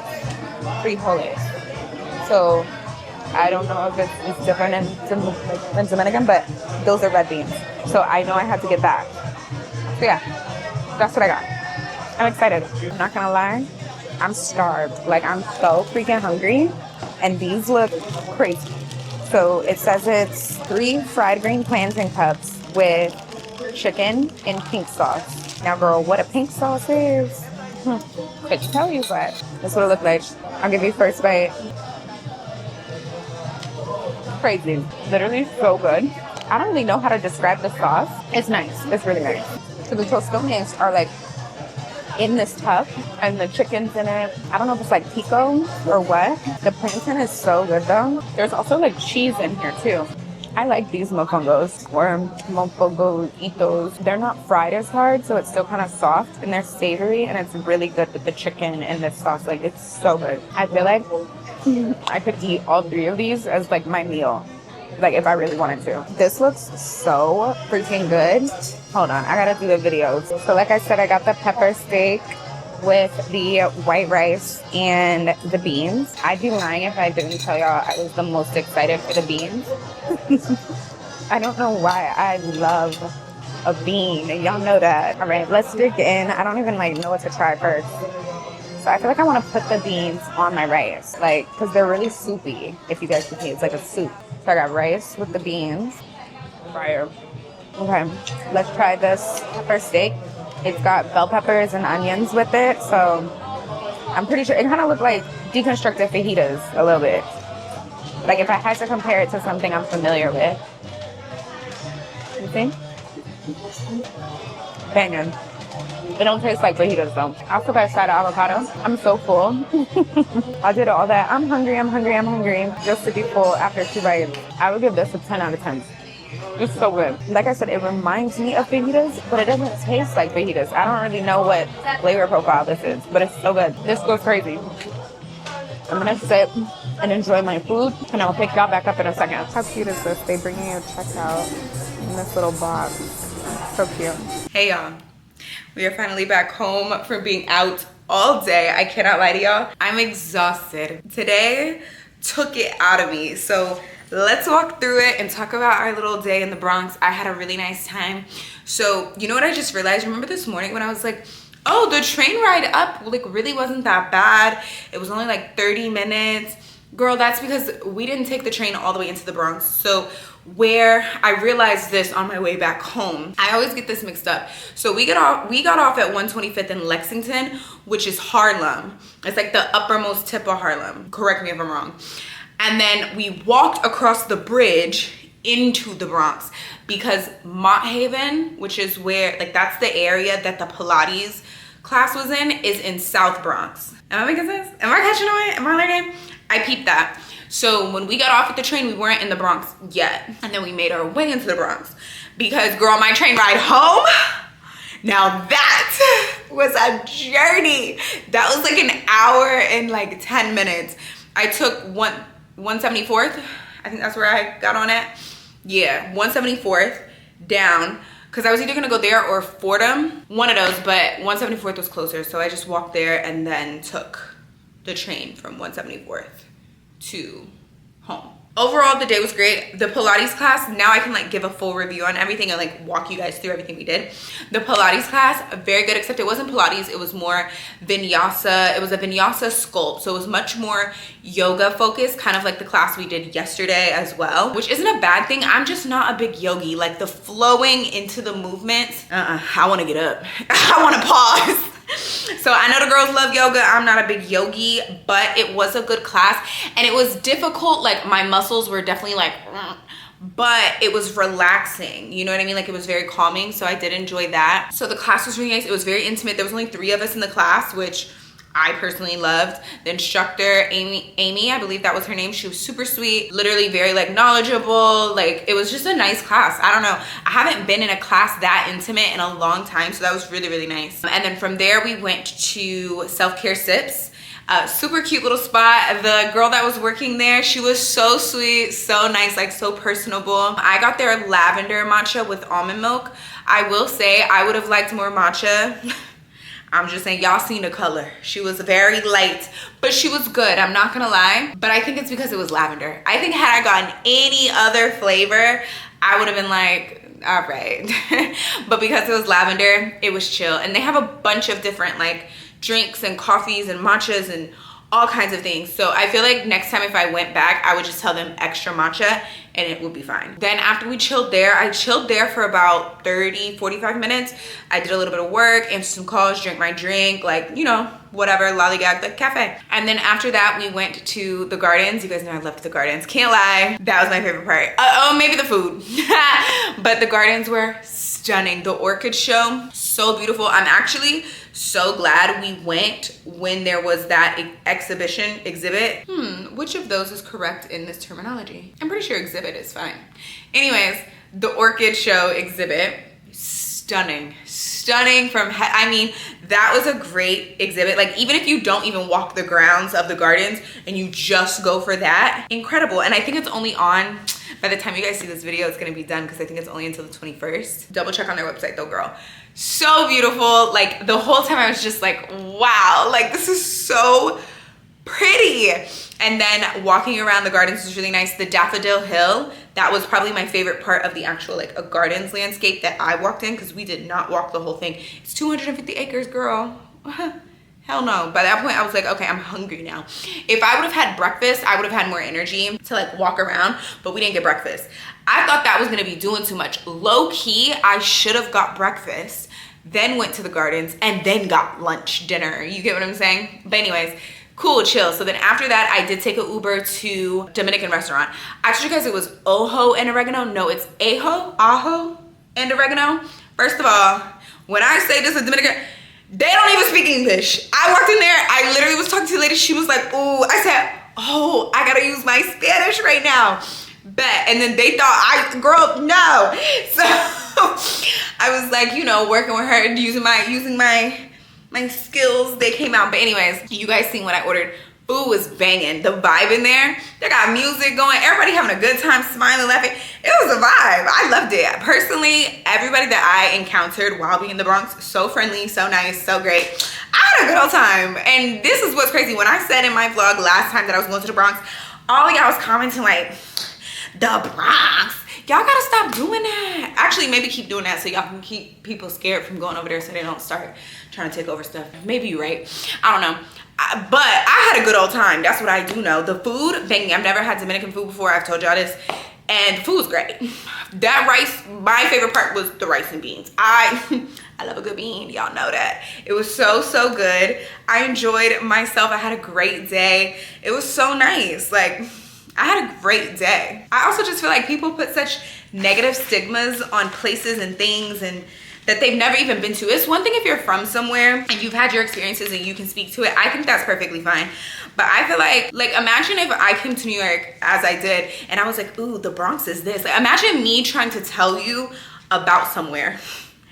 So I don't know if it's different in Dominican, but those are red beans. So I know I have to get that. So yeah, that's what I got. I'm excited. I'm not gonna lie, I'm starved. Like, I'm so freaking hungry, and these look crazy. So it says it's 3 fried green plantain cups with chicken in pink sauce. Now, girl, what a pink sauce is, couldn't tell you, but that's what it looked like. I'll give you first bite. Crazy. Literally so good. I don't really know how to describe the sauce. It's nice. It's really nice. So the tostones are like in this tub, and the chicken's in it. I don't know if it's like pico or what. The plantain is so good though. There's also like cheese in here too. I like these mofongos or mofongoitos. They're not fried as hard, so it's still kind of soft, and they're savory, and it's really good with the chicken and this sauce. Like, it's so good. I feel like I could eat all 3 of these as like my meal, like if I really wanted to. This looks so freaking good. Hold on, I gotta do the videos. So like I said, I got the pepper steak with the white rice and the beans. I'd be lying if I didn't tell y'all I was the most excited for the beans. I don't know why. I love a bean, and y'all know that. All right, let's dig in. I don't even like know what to try first. So I feel like I want to put the beans on my rice, like, because they're really soupy, if you guys can see. It's like a soup. So I got rice with the beans. Fire. Okay, let's try this pepper steak. It's got bell peppers and onions with it, so I'm pretty sure it kind of looked like deconstructed fajitas a little bit. Like, if I had to compare it to something I'm familiar with. You think? Banging. It don't taste like fajitas though. I also got a side of avocado. I'm so full. I did all that. I'm hungry just to be full after 2 bites. I would give this a 10 out of 10. It's so good. Like I said, it reminds me of fajitas, but it doesn't taste like fajitas. I don't really know what flavor profile this is, but it's so good. This goes crazy. I'm gonna sit and enjoy my food, and I'll pick y'all back up in a second. How cute is this? They bring you your checkout in this little box. So cute. Hey y'all. We are finally back home from being out all day. I cannot lie to y'all. I'm exhausted. Today took it out of me. So let's walk through it and talk about our little day in the Bronx. I had a really nice time. So you know what I just realized? Remember this morning when I was like, oh, the train ride up like really wasn't that bad. It was only like 30 minutes. Girl, that's because we didn't take the train all the way into the Bronx. So where I realized this on my way back home, I always get this mixed up. So we got off at 125th in Lexington, which is Harlem. It's like the uppermost tip of Harlem. Correct me if I'm wrong. And then we walked across the bridge into the Bronx because Mott Haven, which is where, like, that's the area that the Pilates class was in South Bronx. Am I making sense? Am I catching on? Am I learning? I peeped that. So when we got off at the train, we weren't in the Bronx yet. And then we made our way into the Bronx because, girl, my train ride home, now that was a journey. That was like an hour and like 10 minutes. I took 174th. I think that's where I got on at. Yeah, 174th down because I was either gonna go there or Fordham, one of those, but 174th was closer. So I just walked there and then took the train from 174th to home. Overall, the day was great. The Pilates class, now I can like give a full review on everything and like walk you guys through everything we did. The Pilates class, very good, except it wasn't Pilates, it was more vinyasa. It was a vinyasa sculpt, so it was much more yoga focused, kind of like the class we did yesterday as well, which isn't a bad thing. I'm just not a big yogi. Like the flowing into the movements, I wanna get up. I wanna pause. So I know the girls love yoga. I'm not a big yogi, but it was a good class and it was difficult. Like my muscles were definitely like, but it was relaxing. You know what I mean? Like it was very calming. So I did enjoy that. So the class was really nice. It was very intimate. There was only 3 of us in the class, which I personally loved. The instructor, Amy, I believe that was her name. She was super sweet, literally very like knowledgeable. Like it was just a nice class. I don't know. I haven't been in a class that intimate in a long time. So that was really, really nice. And then from there we went to Self-Care Sips. Super cute little spot. The girl that was working there, she was so sweet, so nice, like so personable. I got their lavender matcha with almond milk. I will say I would have liked more matcha. I'm just saying, y'all seen the color. She was very light, but she was good, I'm not gonna lie. But I think it's because it was lavender. I think had I gotten any other flavor, I would have been like, all right. But because it was lavender, it was chill. And they have a bunch of different like drinks and coffees and matchas and all kinds of things. So I feel like next time if I went back, I would just tell them extra matcha and it would be fine. Then after we chilled there, I chilled there for about 30, 45 minutes. I did a little bit of work, answered some calls, drank my drink, like, you know, whatever, lollygag the cafe. And then after that, we went to the gardens. You guys know I loved the gardens, can't lie. That was my favorite part. Oh, maybe the food. But the gardens were stunning. The orchid show, so beautiful. I'm actually so glad we went when there was that exhibit. Which of those is correct in this terminology? I'm pretty sure exhibit is fine. Anyways, the orchid show exhibit, stunning from I mean, that was a great exhibit. Like, even if you don't even walk the grounds of the gardens and you just go for that, incredible. And I think it's only on, by the time you guys see this video, it's gonna be done because I think it's only until the 21st. Double check on their website though, girl. So beautiful. Like, the whole time I was just like, wow, like this is so pretty. And then walking around the gardens was really nice. The Daffodil Hill, that was probably my favorite part of the actual like a gardens landscape that I walked in, because we did not walk the whole thing. It's 250 acres, girl. Hell no. By that point I was like, okay, I'm hungry now. If I would have had breakfast, I would have had more energy to like walk around, but we didn't get breakfast. I thought that was gonna be doing too much. Low key, I should have got breakfast, then went to the gardens, and then got lunch, dinner. You get what I'm saying? But anyways, cool, chill. So then after that, I did take an Uber to Dominican restaurant. I told you guys it was ojo and oregano. No, it's ajo and oregano. First of all, when I say this is Dominican, they don't even speak English. I walked in there, I literally was talking to the lady. She was like, ooh, I said, oh, I gotta use my Spanish right now. Bet. And then they thought girl, no. So I was like, you know, working with her, using my skills, they came out. But anyways, you guys seen what I ordered. Food was banging. The vibe in there, they got music going, everybody having a good time, smiling, laughing. It was a vibe. I loved it. Personally, everybody that I encountered while being in the Bronx, so friendly, so nice, so great. I had a good old time. And this is what's crazy. When I said in my vlog last time that I was going to the Bronx, all of y'all was commenting like, the Bronx. Y'all gotta stop doing that. Actually, maybe keep doing that so y'all can keep people scared from going over there so they don't start trying to take over stuff. Maybe you're right. I don't know. But I had a good old time. That's what I do know. The food, banging. I've never had Dominican food before. I've told y'all this. And the food was great. That rice, my favorite part was the rice and beans. I love a good bean. Y'all know that. It was so good. I enjoyed myself. I had a great day. It was so nice. Like, I had a great day. I also just feel like people put such negative stigmas on places and things and that they've never even been to. It's one thing if you're from somewhere and you've had your experiences and you can speak to it. I think that's perfectly fine. But I feel like imagine if I came to New York as I did and I was like, ooh, the Bronx is this. Like, imagine me trying to tell you about somewhere,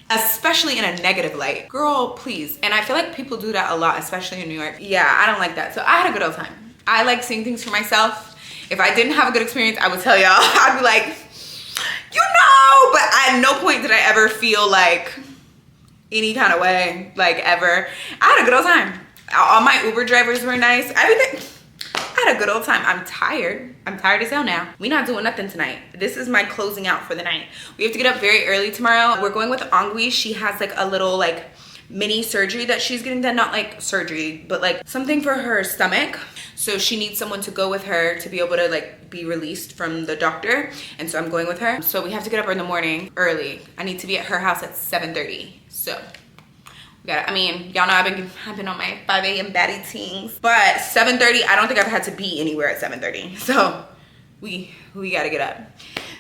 especially in a negative light. Girl, please. And I feel like people do that a lot, especially in New York. Yeah, I don't like that. So I had a good old time. I like seeing things for myself. If I didn't have a good experience, I would tell y'all. I'd be like, you know, but at no point did I ever feel like any kind of way, like ever. I had a good old time. All my Uber drivers were nice. Everything. I had a good old time. I'm tired. I'm tired as hell now. We're not doing nothing tonight. This is my closing out for the night. We have to get up very early tomorrow. We're going with Angui. She has like a little like mini surgery that she's getting done. Not like surgery, but like something for her stomach. So she needs someone to go with her to be able to like be released from the doctor. And so I'm going with her. So we have to get up in the morning early. I need to be at her house at 7:30. So we gotta, I mean, y'all know I've been on my 5 a.m. baddie teens. But 7:30, I don't think I've had to be anywhere at 7:30. So we gotta get up.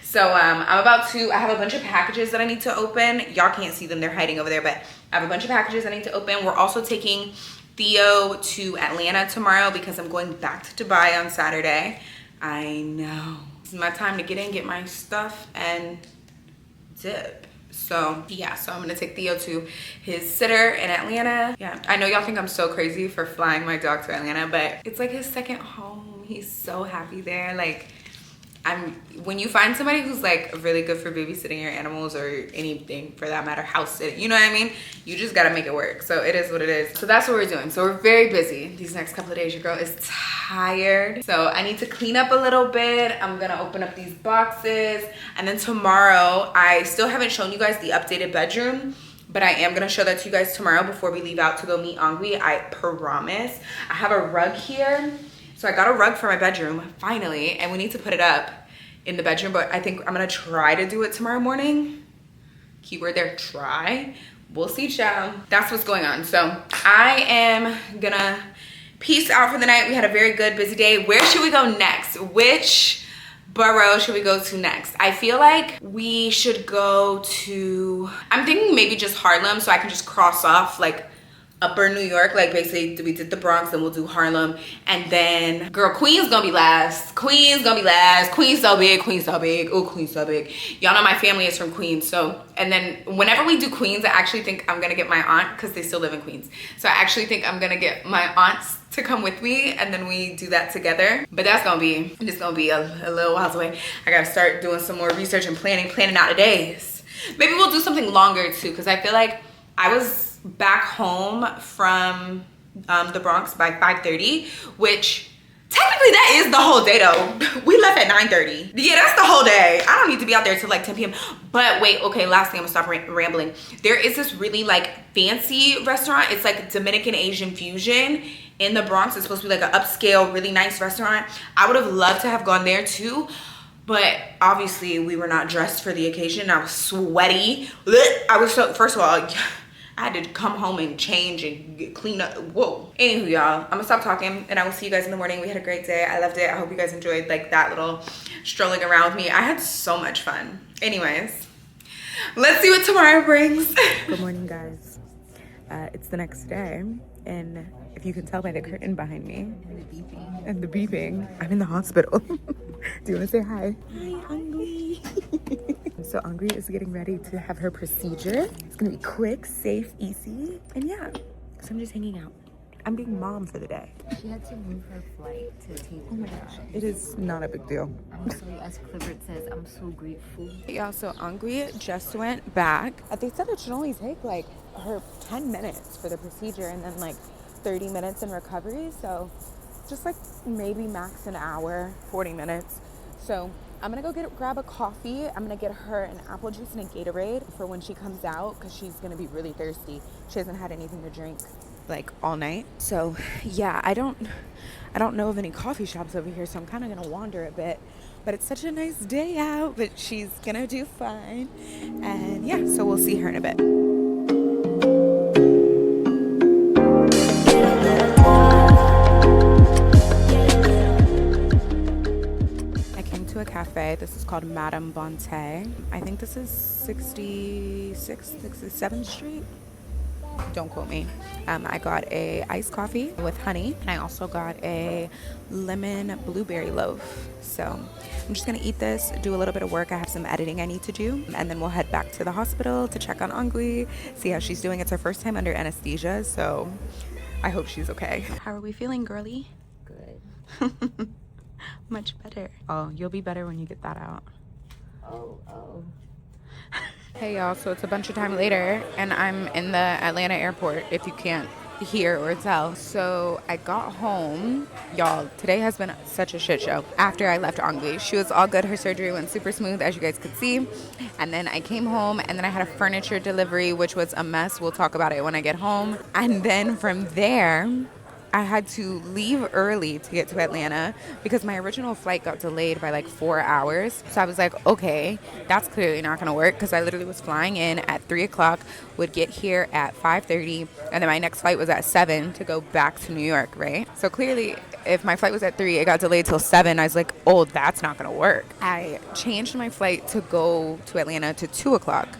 So I have a bunch of packages that I need to open. Y'all can't see them, they're hiding over there, but I have a bunch of packages I need to open. We're also taking Theo to Atlanta tomorrow because I'm going back to Dubai on Saturday. I know. This is my time to get in, get my stuff, and dip. So yeah, so I'm gonna take Theo to his sitter in Atlanta. Yeah, I know y'all think I'm so crazy for flying my dog to Atlanta, but it's like his second home. He's so happy there. Like, when you find somebody who's like really good for babysitting your animals or anything for that matter, house sitting, you know what I mean? You just gotta make it work. So it is what it is. So that's what we're doing. So we're very busy these next couple of days. Your girl is tired. So I need to clean up a little bit. I'm gonna open up these boxes. And then tomorrow, I still haven't shown you guys the updated bedroom, but I am gonna show that to you guys tomorrow before we leave out to go meet Angwi. I promise. I have a rug here. So I got a rug for my bedroom, finally, and we need to put it up in the bedroom, but I think I'm gonna try to do it tomorrow morning. Keyword there, try. We'll see, child. That's what's going on. So I am gonna peace out for the night. We had a very good, busy day. Where should we go next? Which borough should we go to next? I feel like we should go to, I'm thinking maybe just Harlem, so I can just cross off like upper New York. Like basically we did the Bronx, then we'll do Harlem, and then girl, Queens gonna be last. Queens gonna be last. Queens so big, Queens so big. Oh, Queens so big. Y'all know my family is from Queens, so, and then whenever we do Queens, I actually think I'm gonna get my aunt, because they still live in Queens, so I actually think I'm gonna get my aunts to come with me, and then we do that together. But that's gonna be, it's gonna be a little while away. I gotta start doing some more research and planning out the days. Maybe we'll do something longer too, because I feel like I was back home from the Bronx by 5:30, which technically that is the whole day though. We left at 9:30. Yeah, that's the whole day. I don't need to be out there till like 10 p.m. But wait, okay, last thing, I'm gonna stop rambling. There is this really like fancy restaurant. It's like Dominican Asian fusion in the Bronx. It's supposed to be like an upscale, really nice restaurant. I would have loved to have gone there too, but obviously we were not dressed for the occasion. I was sweaty. I was so, first of all, I had to come home and change and clean up. Whoa. Anywho, y'all, I'm gonna stop talking and I will see you guys in the morning. We had a great day. I loved it. I hope you guys enjoyed like that little strolling around with me. I had so much fun. Anyways, let's see what tomorrow brings. Good morning, guys. It's the next day, and if you can tell by the curtain behind me and the beeping, I'm in the hospital. Do you want to say hi? Hi, Angwi. So Angwi is getting ready to have her procedure. It's gonna be quick, safe, easy, and yeah. So I'm just hanging out. I'm being mom for the day. She had to move her flight to Tuesday. Oh my gosh, it is not a big deal. Honestly, as Clifford says, I'm so grateful. Yeah, so Angwi just went back. They said it should only take like her 10 minutes for the procedure and then like 30 minutes in recovery. So just like maybe max an hour, 40 minutes. So I'm gonna go grab a coffee. I'm gonna get her an apple juice and a Gatorade for when she comes out, because she's gonna be really thirsty. She hasn't had anything to drink like all night. So yeah, I don't know of any coffee shops over here, so I'm kind of gonna wander a bit. But it's such a nice day out, but she's gonna do fine. And yeah, so we'll see her in a bit. A cafe. This is called Madame Bonte. I think this is 67th Street. Don't quote me. I got a iced coffee with honey, and I also got a lemon blueberry loaf. So I'm just gonna eat this, do a little bit of work. I have some editing I need to do, and then we'll head back to the hospital to check on Angwi, see how she's doing. It's her first time under anesthesia, so I hope she's okay. How are we feeling, girly? Good. Much better. Oh, you'll be better when you get that out. Oh. Hey y'all, so it's a bunch of time later and I'm in the Atlanta airport, if you can't hear or tell. So I got home. Y'all, today has been such a shit show. After I left Angwi, she was all good. Her surgery went super smooth, as you guys could see. And then I came home, and then I had a furniture delivery, which was a mess. We'll talk about it when I get home. And then from there, I had to leave early to get to Atlanta because my original flight got delayed by like 4 hours. So I was like, okay, that's clearly not gonna work, because I literally was flying in at 3 o'clock, would get here at 5:30, and then my next flight was at 7 to go back to New York, right? So clearly, if my flight was at 3, it got delayed till 7. I was like, oh, that's not gonna work. I changed my flight to go to Atlanta to 2 o'clock.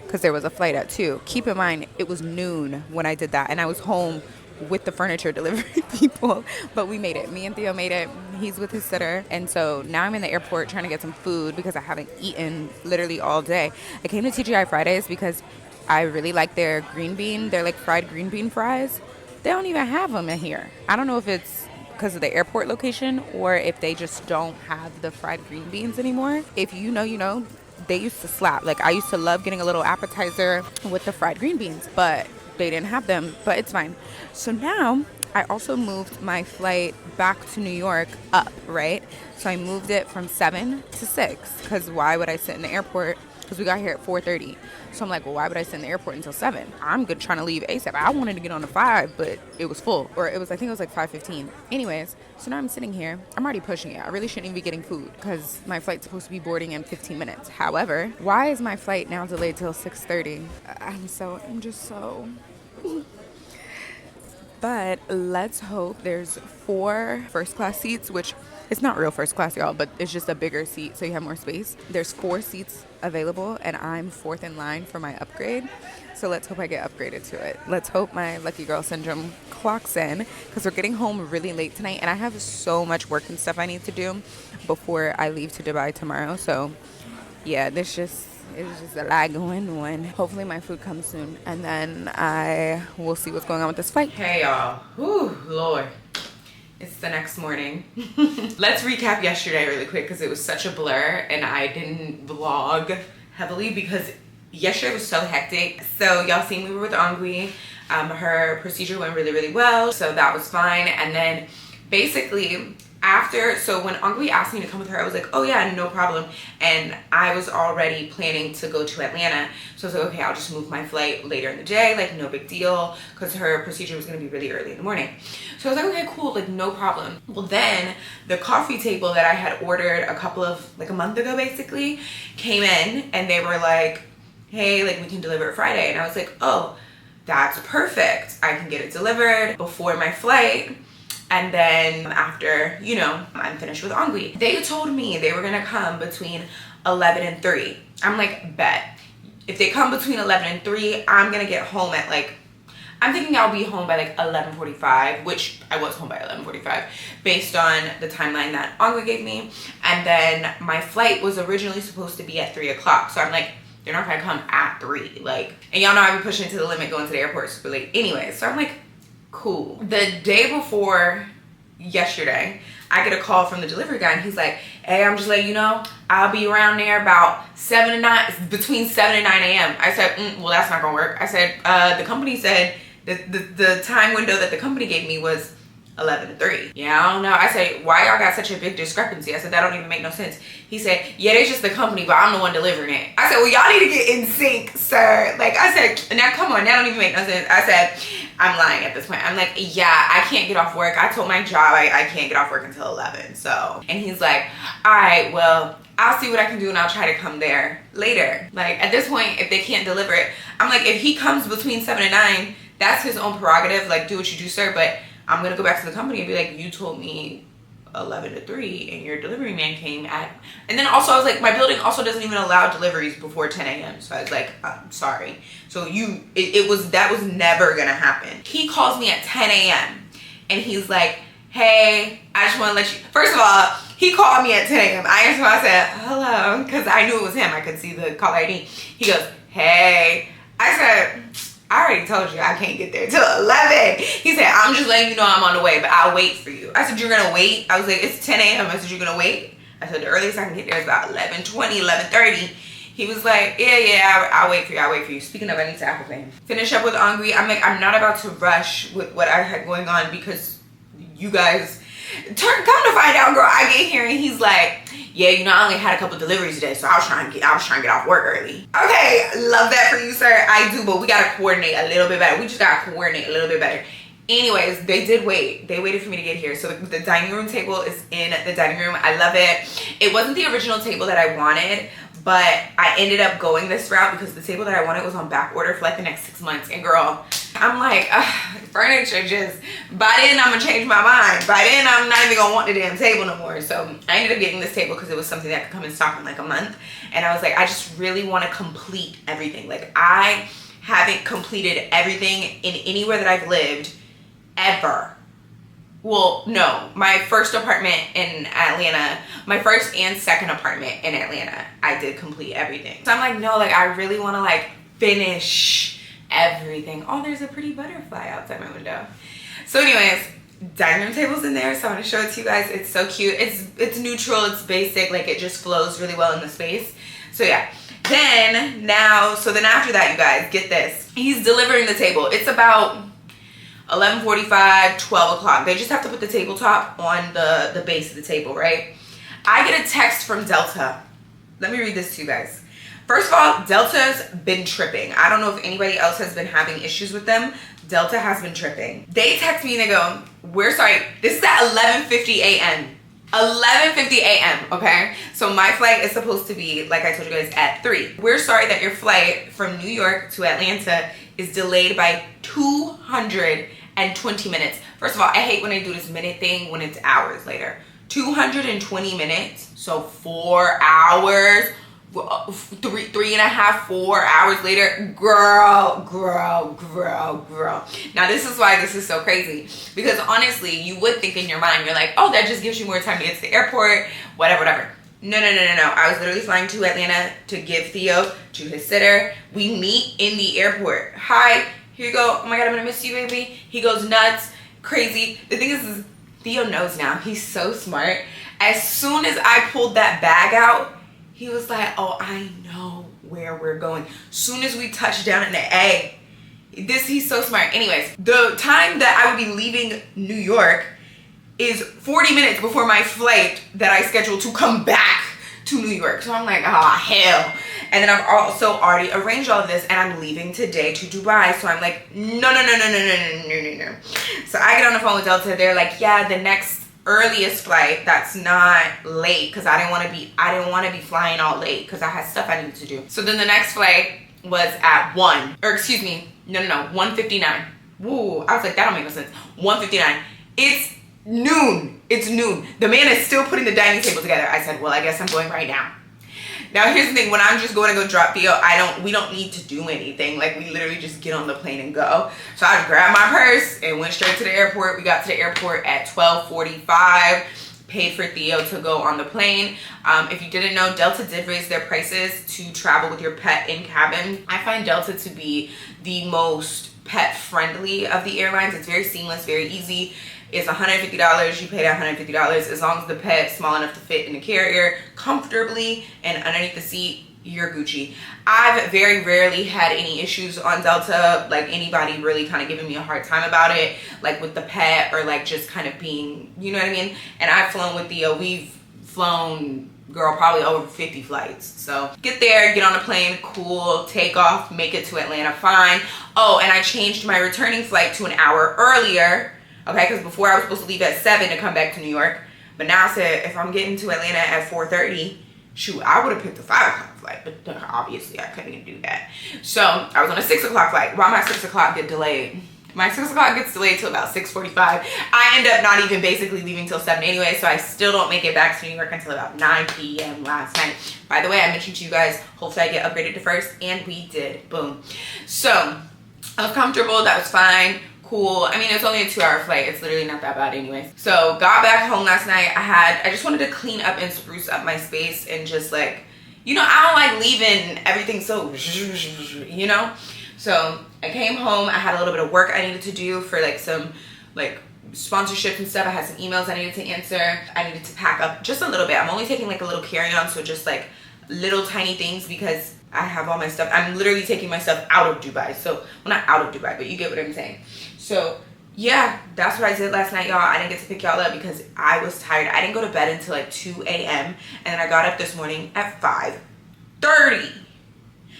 Because there was a flight at 2. Keep in mind, it was noon when I did that, and I was home with the furniture delivery people, but we made it. Me and Theo made it. He's with his sitter. And so now I'm in the airport trying to get some food because I haven't eaten literally all day. I came to TGI Fridays because I really like their green bean. They're like fried green bean fries. They don't even have them in here. I don't know if it's because of the airport location or if they just don't have the fried green beans anymore. If you know, you know, they used to slap. Like, I used to love getting a little appetizer with the fried green beans, but they didn't have them, but it's fine. So now I also moved my flight back to New York up, right? So I moved it from 7 to 6 because why would I sit in the airport? Because we got here at 4:30. So I'm like, well, why would I sit in the airport until 7? I'm good trying to leave ASAP. I wanted to get on the 5, but it was full. Or it was, I think it was like 5:15. Anyways, so now I'm sitting here. I'm already pushing it. I really shouldn't even be getting food because my flight's supposed to be boarding in 15 minutes. However, why is my flight now delayed till 6:30? I'm just so... But let's hope there's 4 first class seats, which it's not real first class, y'all, but it's just a bigger seat so you have more space. There's 4 seats available and I'm 4th in line for my upgrade. So let's hope I get upgraded to it. Let's hope my lucky girl syndrome clocks in because we're getting home really late tonight and I have so much work and stuff I need to do before I leave to Dubai tomorrow. So yeah, it's just a lot going on. Hopefully my food comes soon and then I will see what's going on with this flight. Hey y'all, whew, Lord. It's the next morning. Let's recap yesterday really quick because it was such a blur and I didn't vlog heavily because yesterday was so hectic. So y'all seen we were with Angui. Her procedure went really, really well. So that was fine. And then basically so when Angui asked me to come with her, I was like, oh yeah, no problem. And I was already planning to go to Atlanta. So I was like, okay, I'll just move my flight later in the day, like no big deal, because her procedure was gonna be really early in the morning. So I was like, okay, cool, like no problem. Well then, the coffee table that I had ordered a month ago basically, came in and they were like, hey, like we can deliver it Friday. And I was like, oh, that's perfect. I can get it delivered before my flight. And then after, you know, I'm finished with Angui. They told me they were gonna come between 11 and 3. I'm like, bet. If they come between 11 and 3, I'm gonna get home at like, I'm thinking I'll be home by like 11:45, which I was home by 11:45 based on the timeline that Angui gave me. And then my flight was originally supposed to be at 3 o'clock. So I'm like, they're not gonna come at 3. Like, and y'all know I be pushing it to the limit going to the airport super late anyway. So I'm like, cool. The day before yesterday, I get a call from the delivery guy and he's like, hey, I'm just letting you know, I'll be around there about between 7 and 9 a.m. I said, well, that's not gonna work. I said, the company said that the time window that the company gave me was 11 to 3. Yeah, I don't know. I said, why y'all got such a big discrepancy? I said, that don't even make no sense. He said, yeah, it's just the company, but I'm the one delivering it. I said, well, y'all need to get in sync, sir. Like, I said, now come on, that don't even make no sense. I said, I'm lying at this point. I'm like, yeah, I can't get off work. I told my job I can't get off work until 11, so. And he's like, all right, well, I'll see what I can do and I'll try to come there later. Like, at this point, if they can't deliver it, I'm like, if he comes between 7 and 9, that's his own prerogative. Like, do what you do, sir, but I'm gonna go back to the company and be like, you told me 11 to 3 and your delivery man came at, and then also I was like, my building also doesn't even allow deliveries before 10 a.m. So I was like, I'm sorry. So that was never gonna happen. He calls me at 10 a.m. and he's like, hey, I just wanna let you, first of all, he called me at 10 a.m. I answered, I said, hello, because I knew it was him. I could see the call ID. He goes, hey. I said, I already told you I can't get there till 11. He said, I'm just letting you know I'm on the way, but I'll wait for you. I said, you're gonna wait? I was like, it's 10 a.m. I said, you're gonna wait? I said, the earliest I can get there is about 11:20, 11:30. He was like, yeah, I'll wait for you. Speaking of, I need to Apple Pay him. Finish up with Angui. I'm like, I'm not about to rush with what I had going on because you guys, come to find out, girl, I get here and he's like, yeah, you know, I only had a couple deliveries today, so I was trying to get off work early. Okay, love that for you, sir. I do, but we gotta coordinate a little bit better. We just gotta coordinate a little bit better. Anyways, they did wait. They waited for me to get here. So the dining room table is in the dining room. I love it. It wasn't the original table that I wanted, but I ended up going this route because the table that I wanted was on back order for like the next 6 months. And girl, I'm like, furniture just, by then I'm gonna change my mind. By then I'm not even gonna want the damn table no more. So I ended up getting this table because it was something that could come in stock in like a month. And I was like, I just really want to complete everything. Like, I haven't completed everything in anywhere that I've lived ever. Well, no, my first apartment in Atlanta, my first and second apartment in Atlanta, I did complete everything. So I'm like, no, like I really want to like finish everything. Oh, there's a pretty butterfly outside my window. So anyways, dining room table's in there, so I want to show it to you guys. It's so cute. It's neutral, it's basic, like it just flows really well in the space. So yeah. Then after that, you guys, get this. He's delivering the table. It's about 11:45, 12 o'clock. They just have to put the tabletop on the base of the table, right? I get a text from Delta. Let me read this to you guys. First of all, Delta's been tripping. I don't know if anybody else has been having issues with them. Delta has been tripping. They text me and they go, we're sorry. This is at 11:50 a.m. 11:50 a.m. okay? So my flight is supposed to be, like I told you guys, at 3. We're sorry that your flight from New York to Atlanta is delayed by 220 minutes. First of all, I hate when they do this minute thing when it's hours later. 220 minutes, so 4 hours, 3.5, 4 hours later. Girl. Now this is why this is so crazy, because honestly, you would think in your mind, you're like, oh, that just gives you more time to get to the airport, whatever. No. I was literally flying to Atlanta to give Theo to his sitter. We meet in the airport. Hi, here you go. Oh my God, I'm gonna miss you, baby. He goes nuts, crazy. The thing is Theo knows now. He's so smart. As soon as I pulled that bag out, he was like, oh, I know where we're going. Soon as we touched down in the A, he's so smart. Anyways, the time that I would be leaving New York is 40 minutes before my flight that I scheduled to come back to New York. So I'm like, oh, hell. And then I've also already arranged all of this and I'm leaving today to Dubai. So I'm like, no. So I get on the phone with Delta. They're like, yeah, the next earliest flight that's not late, because I didn't want to be flying all late because I had stuff I needed to do. So then the next flight was at 1:59. Woo, I was like, that don't make no sense. 1:59. It's noon. The man is still putting the dining table together. I said, well, I guess I'm going right now. Now here's the thing, when I'm just going to go drop Theo, we don't need to do anything. Like we literally just get on the plane and go. So I just grabbed my purse and went straight to the airport. We got to the airport at 12:45, paid for Theo to go on the plane. If you didn't know, Delta did raise their prices to travel with your pet in cabin. I find Delta to be the most pet friendly of the airlines. It's very seamless, very easy. It's $150. You pay that $150 as long as the pet's small enough to fit in the carrier comfortably and underneath the seat, you're Gucci. I've very rarely had any issues on Delta, like anybody really kind of giving me a hard time about it, like with the pet or like just kind of being, you know what I mean? And I've flown with Theo. We've flown, girl, probably over 50 flights. So get there, get on a plane, cool, take off, make it to Atlanta, fine. Oh, and I changed my returning flight to an hour earlier. Okay, because before I was supposed to leave at 7 to come back to New York. But now I said, if I'm getting to Atlanta at 4:30, shoot, I would have picked a 5 o'clock flight. But obviously, I couldn't do that. So I was on a 6 o'clock flight. Why my 6 o'clock get delayed? My 6 o'clock gets delayed till about 6:45. I end up not even basically leaving till 7 anyway. So I still don't make it back to New York until about 9 p.m. last night. By the way, I mentioned to you guys, hopefully I get upgraded to first. And we did. Boom. So I was comfortable. That was fine. Cool. I mean, it's only a 2-hour flight. It's literally not that bad anyway. So got back home last night. I just wanted to clean up and spruce up my space and just like, you know, I don't like leaving everything so, you know? So I came home. I had a little bit of work I needed to do for like some like sponsorships and stuff. I had some emails I needed to answer. I needed to pack up just a little bit. I'm only taking like a little carry-on, so just like little tiny things because I have all my stuff. I'm literally taking my stuff out of Dubai. So, well, not out of Dubai, but you get what I'm saying. So yeah, that's what I did last night, y'all. I didn't get to pick y'all up because I was tired. I didn't go to bed until like 2 a.m. And then I got up this morning at 5:30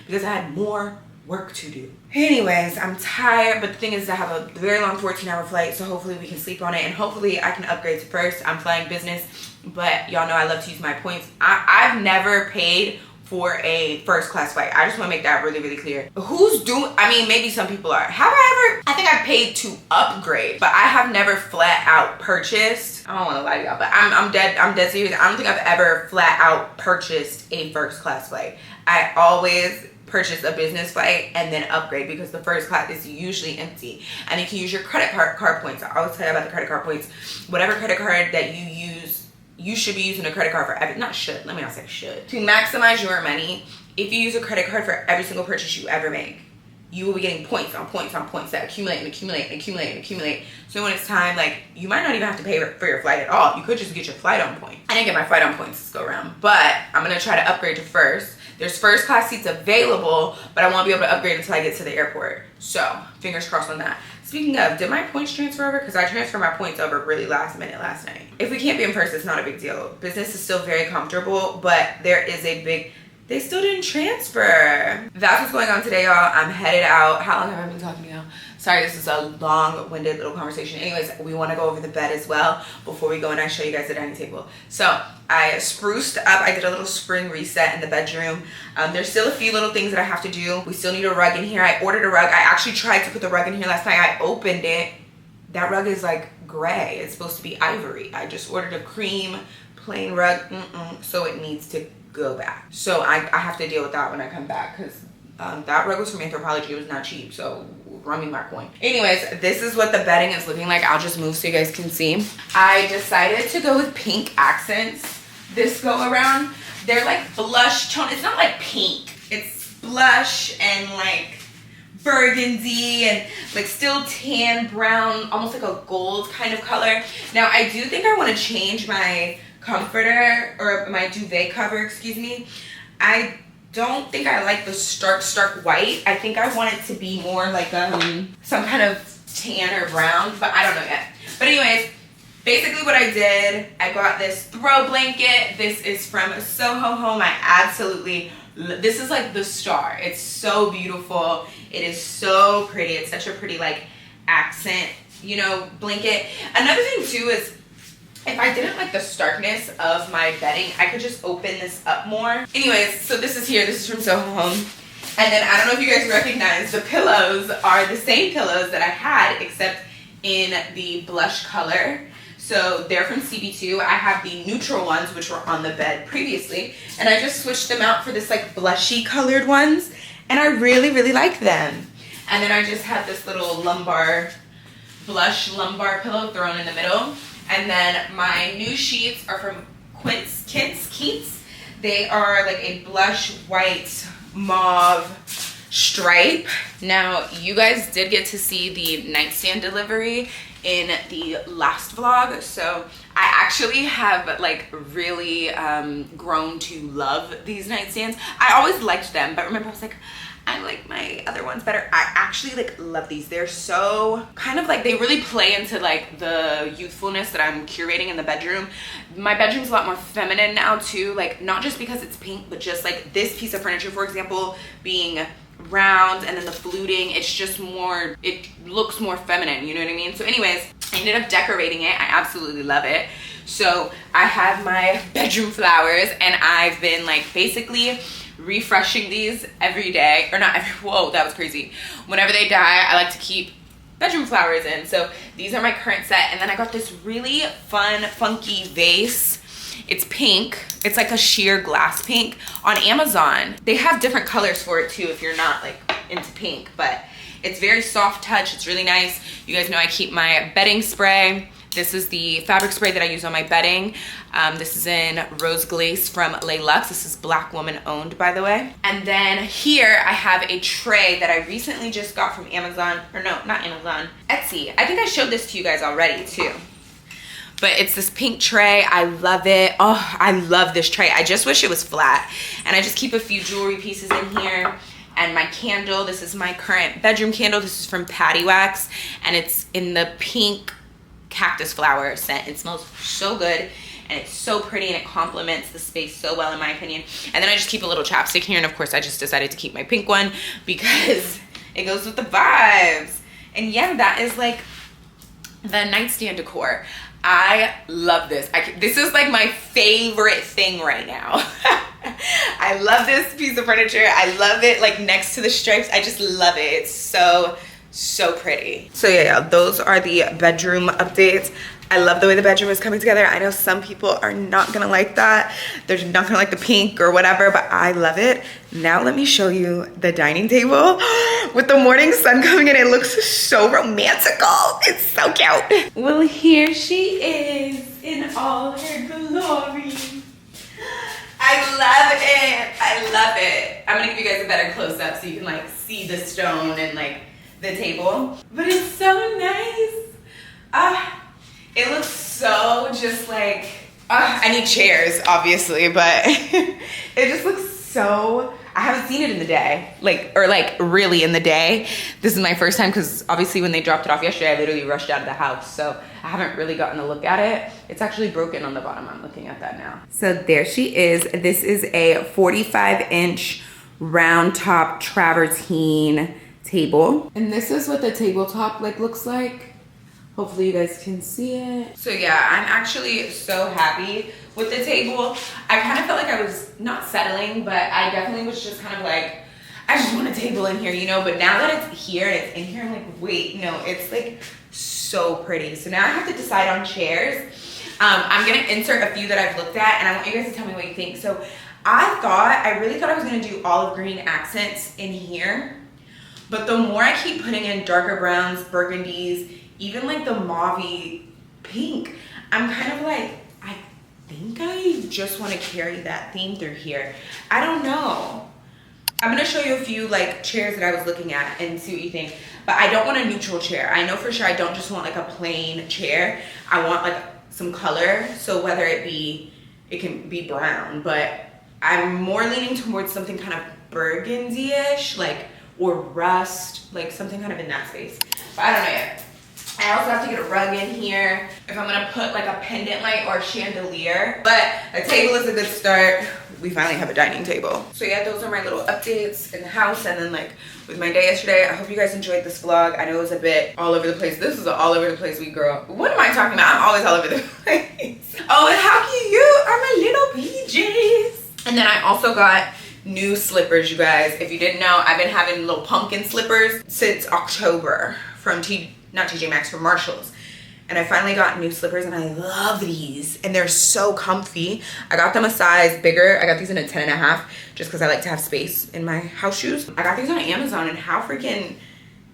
because I had more work to do. Anyways, I'm tired, but the thing is I have a very long 14-hour flight, so hopefully we can sleep on it and hopefully I can upgrade to first. I'm flying business, but y'all know I love to use my points. I've never paid for a first class flight. I just want to make that really, really clear. Who's doing, I mean, maybe some people are. Have I ever, I think I paid to upgrade, but I have never flat out purchased. I don't want to lie to y'all, but I'm dead serious. I don't think I've ever flat out purchased a first class flight. I always purchase a business flight and then upgrade because the first class is usually empty. And you can use your credit card points. I always tell you about the credit card points. Whatever credit card that you use, you should be using a credit card for every, not should, let me not say should. To maximize your money, if you use a credit card for every single purchase you ever make, you will be getting points on points on points that accumulate and accumulate and accumulate and accumulate. So when it's time, like, you might not even have to pay for your flight at all. You could just get your flight on point. I didn't get my flight on points this go around, but I'm gonna try to upgrade to first. There's first class seats available, but I won't be able to upgrade until I get to the airport. So fingers crossed on that. Speaking of, did my points transfer over? Because I transferred my points over really last minute last night. If we can't be in person, it's not a big deal. Business is still very comfortable, but there is a big, they still didn't transfer. That's what's going on today, y'all. I'm headed out. How long have I been talking to y'all? Sorry, this is a long-winded little conversation. Anyways, we want to go over the bed as well before we go and I show you guys the dining table. So I spruced up. I did a little spring reset in the bedroom. There's still a few little things that I have to do. We still need a rug in here. I ordered a rug. I actually tried to put the rug in here last night. I opened it. That rug is like gray. It's supposed to be ivory. I just ordered a cream plain rug. So it needs to go back. So I have to deal with that when I come back because that rug was from Anthropology. It was not cheap. So run me my coin. Anyways, this is what the bedding is looking like. I'll just move so you guys can see. I decided to go with pink accents this go around. They're like blush tone. It's not like pink. It's blush and like burgundy and like still tan brown, almost like a gold kind of color. Now I do think I want to change my comforter or my duvet cover, excuse me. I don't think I like the stark white. I think I want it to be more like some kind of tan or brown, but I don't know yet. But anyways, basically what I did, I got this throw blanket. This is from Soho Home. I absolutely, this is like the star. It's so beautiful. It is so pretty. It's such a pretty like accent, you know, blanket. Another thing too is if I didn't like the starkness of my bedding, I could just open this up more. Anyways, so this is here. This is from Soho Home. And then I don't know if you guys recognize, the pillows are the same pillows that I had except in the blush color. So they're from CB2. I have the neutral ones, which were on the bed previously. And I just switched them out for this like blushy colored ones. And I really, really like them. And then I just have this little blush lumbar pillow thrown in the middle. And then my new sheets are from Keats. They are like a blush white mauve stripe. Now, you guys did get to see the nightstand delivery in the last vlog. So I actually have like really grown to love these nightstands. I always liked them, but remember I was like, I like my other ones better. I actually like love these. They're so kind of like, they really play into like the youthfulness that I'm curating in the bedroom. My bedroom's a lot more feminine now too. Like not just because it's pink, but just like this piece of furniture, for example, being round and then the fluting, it's just more, it looks more feminine, you know what I mean? So anyways, I ended up decorating it. I absolutely love it. So I have my bedroom flowers and I've been like basically refreshing these every day, or not every, whoa, that was crazy. Whenever they die, I like to keep bedroom flowers in. So these are my current set. And then I got this really fun, funky vase. It's pink. It's like a sheer glass pink on Amazon. They have different colors for it too if you're not like into pink, but it's very soft touch. It's really nice. You guys know I keep my bedding spray. This is the fabric spray that I use on my bedding. This is in Rose Glace from Le Luxe. This is Black woman owned, by the way. And then here I have a tray that I recently just got from Amazon, or no, not Amazon, Etsy. I think I showed this to you guys already too. But it's this pink tray. I love it. Oh, I love this tray. I just wish it was flat. And I just keep a few jewelry pieces in here. And my candle, this is my current bedroom candle. This is from Patty Wax. And it's in the pink cactus flower scent. It smells so good and it's so pretty and it complements the space so well in my opinion. And then I just keep a little chapstick here, and of course I just decided to keep my pink one because it goes with the vibes. And yeah, that is like the nightstand decor. I love this. This is like my favorite thing right now. I love this piece of furniture. I love it like next to the stripes. I just love it. It's so pretty. So yeah, those are the bedroom updates. I love the way the bedroom is coming together. I know some people are not gonna like that. They're not gonna like the pink or whatever, but I love it. Now let me show you the dining table. With the morning sun coming in, it looks so romantical. It's so cute. Well, here she is in all her glory. I love it. I love it. I'm gonna give you guys a better close up so you can like see the stone and like the table. But it's so nice. It looks so just like, I need chairs obviously, but it just looks so, I haven't seen it in the day, or really in the day. This is my first time because obviously when they dropped it off yesterday, I literally rushed out of the house. So I haven't really gotten a look at it. It's actually broken on the bottom. I'm looking at that now. So there she is. This is a 45-inch round top travertine table. And this is what the tabletop looks like. Hopefully you guys can see it. So yeah, I'm actually so happy with the table. I kind of felt like I was not settling, but I definitely was just kind of like, I just want a table in here, you know? But now that it's here and it's in here, I'm like, wait, no, it's like so pretty. So now I have to decide on chairs. I'm gonna insert a few that I've looked at and I want you guys to tell me what you think. So I really thought I was gonna do olive green accents in here. But the more I keep putting in darker browns, burgundies, even like the mauve pink, I'm kind of like, I think I just want to carry that theme through here. I don't know. I'm gonna show you a few like chairs that I was looking at and see what you think. But I don't want a neutral chair. I know for sure I don't just want like a plain chair. I want like some color. So whether it can be brown, but I'm more leaning towards something kind of burgundy-ish, or rust, like something kind of in that space. But I don't know yet. I also have to get a rug in here if I'm gonna put like a pendant light or a chandelier. But a table is a good start. We finally have a dining table. So yeah, those are my little updates in the house and then like with my day yesterday. I hope you guys enjoyed this vlog. I know it was a bit all over the place. This is an all over the place week, girl. What am I talking about? I'm always all over the place. Oh, and how cute are my little PJs. And then I also got new slippers, you guys. If you didn't know, I've been having little pumpkin slippers since October from not TJ Maxx, from Marshalls. And I finally got new slippers and I love these. And they're so comfy. I got them a size bigger. I got these in a 10.5 just because I like to have space in my house shoes. I got these on Amazon and how freaking,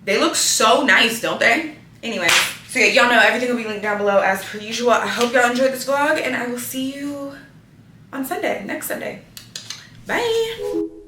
they look so nice, don't they? Anyway, so yeah, y'all know everything will be linked down below as per usual. I hope y'all enjoyed this vlog and I will see you on Sunday, next Sunday. Bye.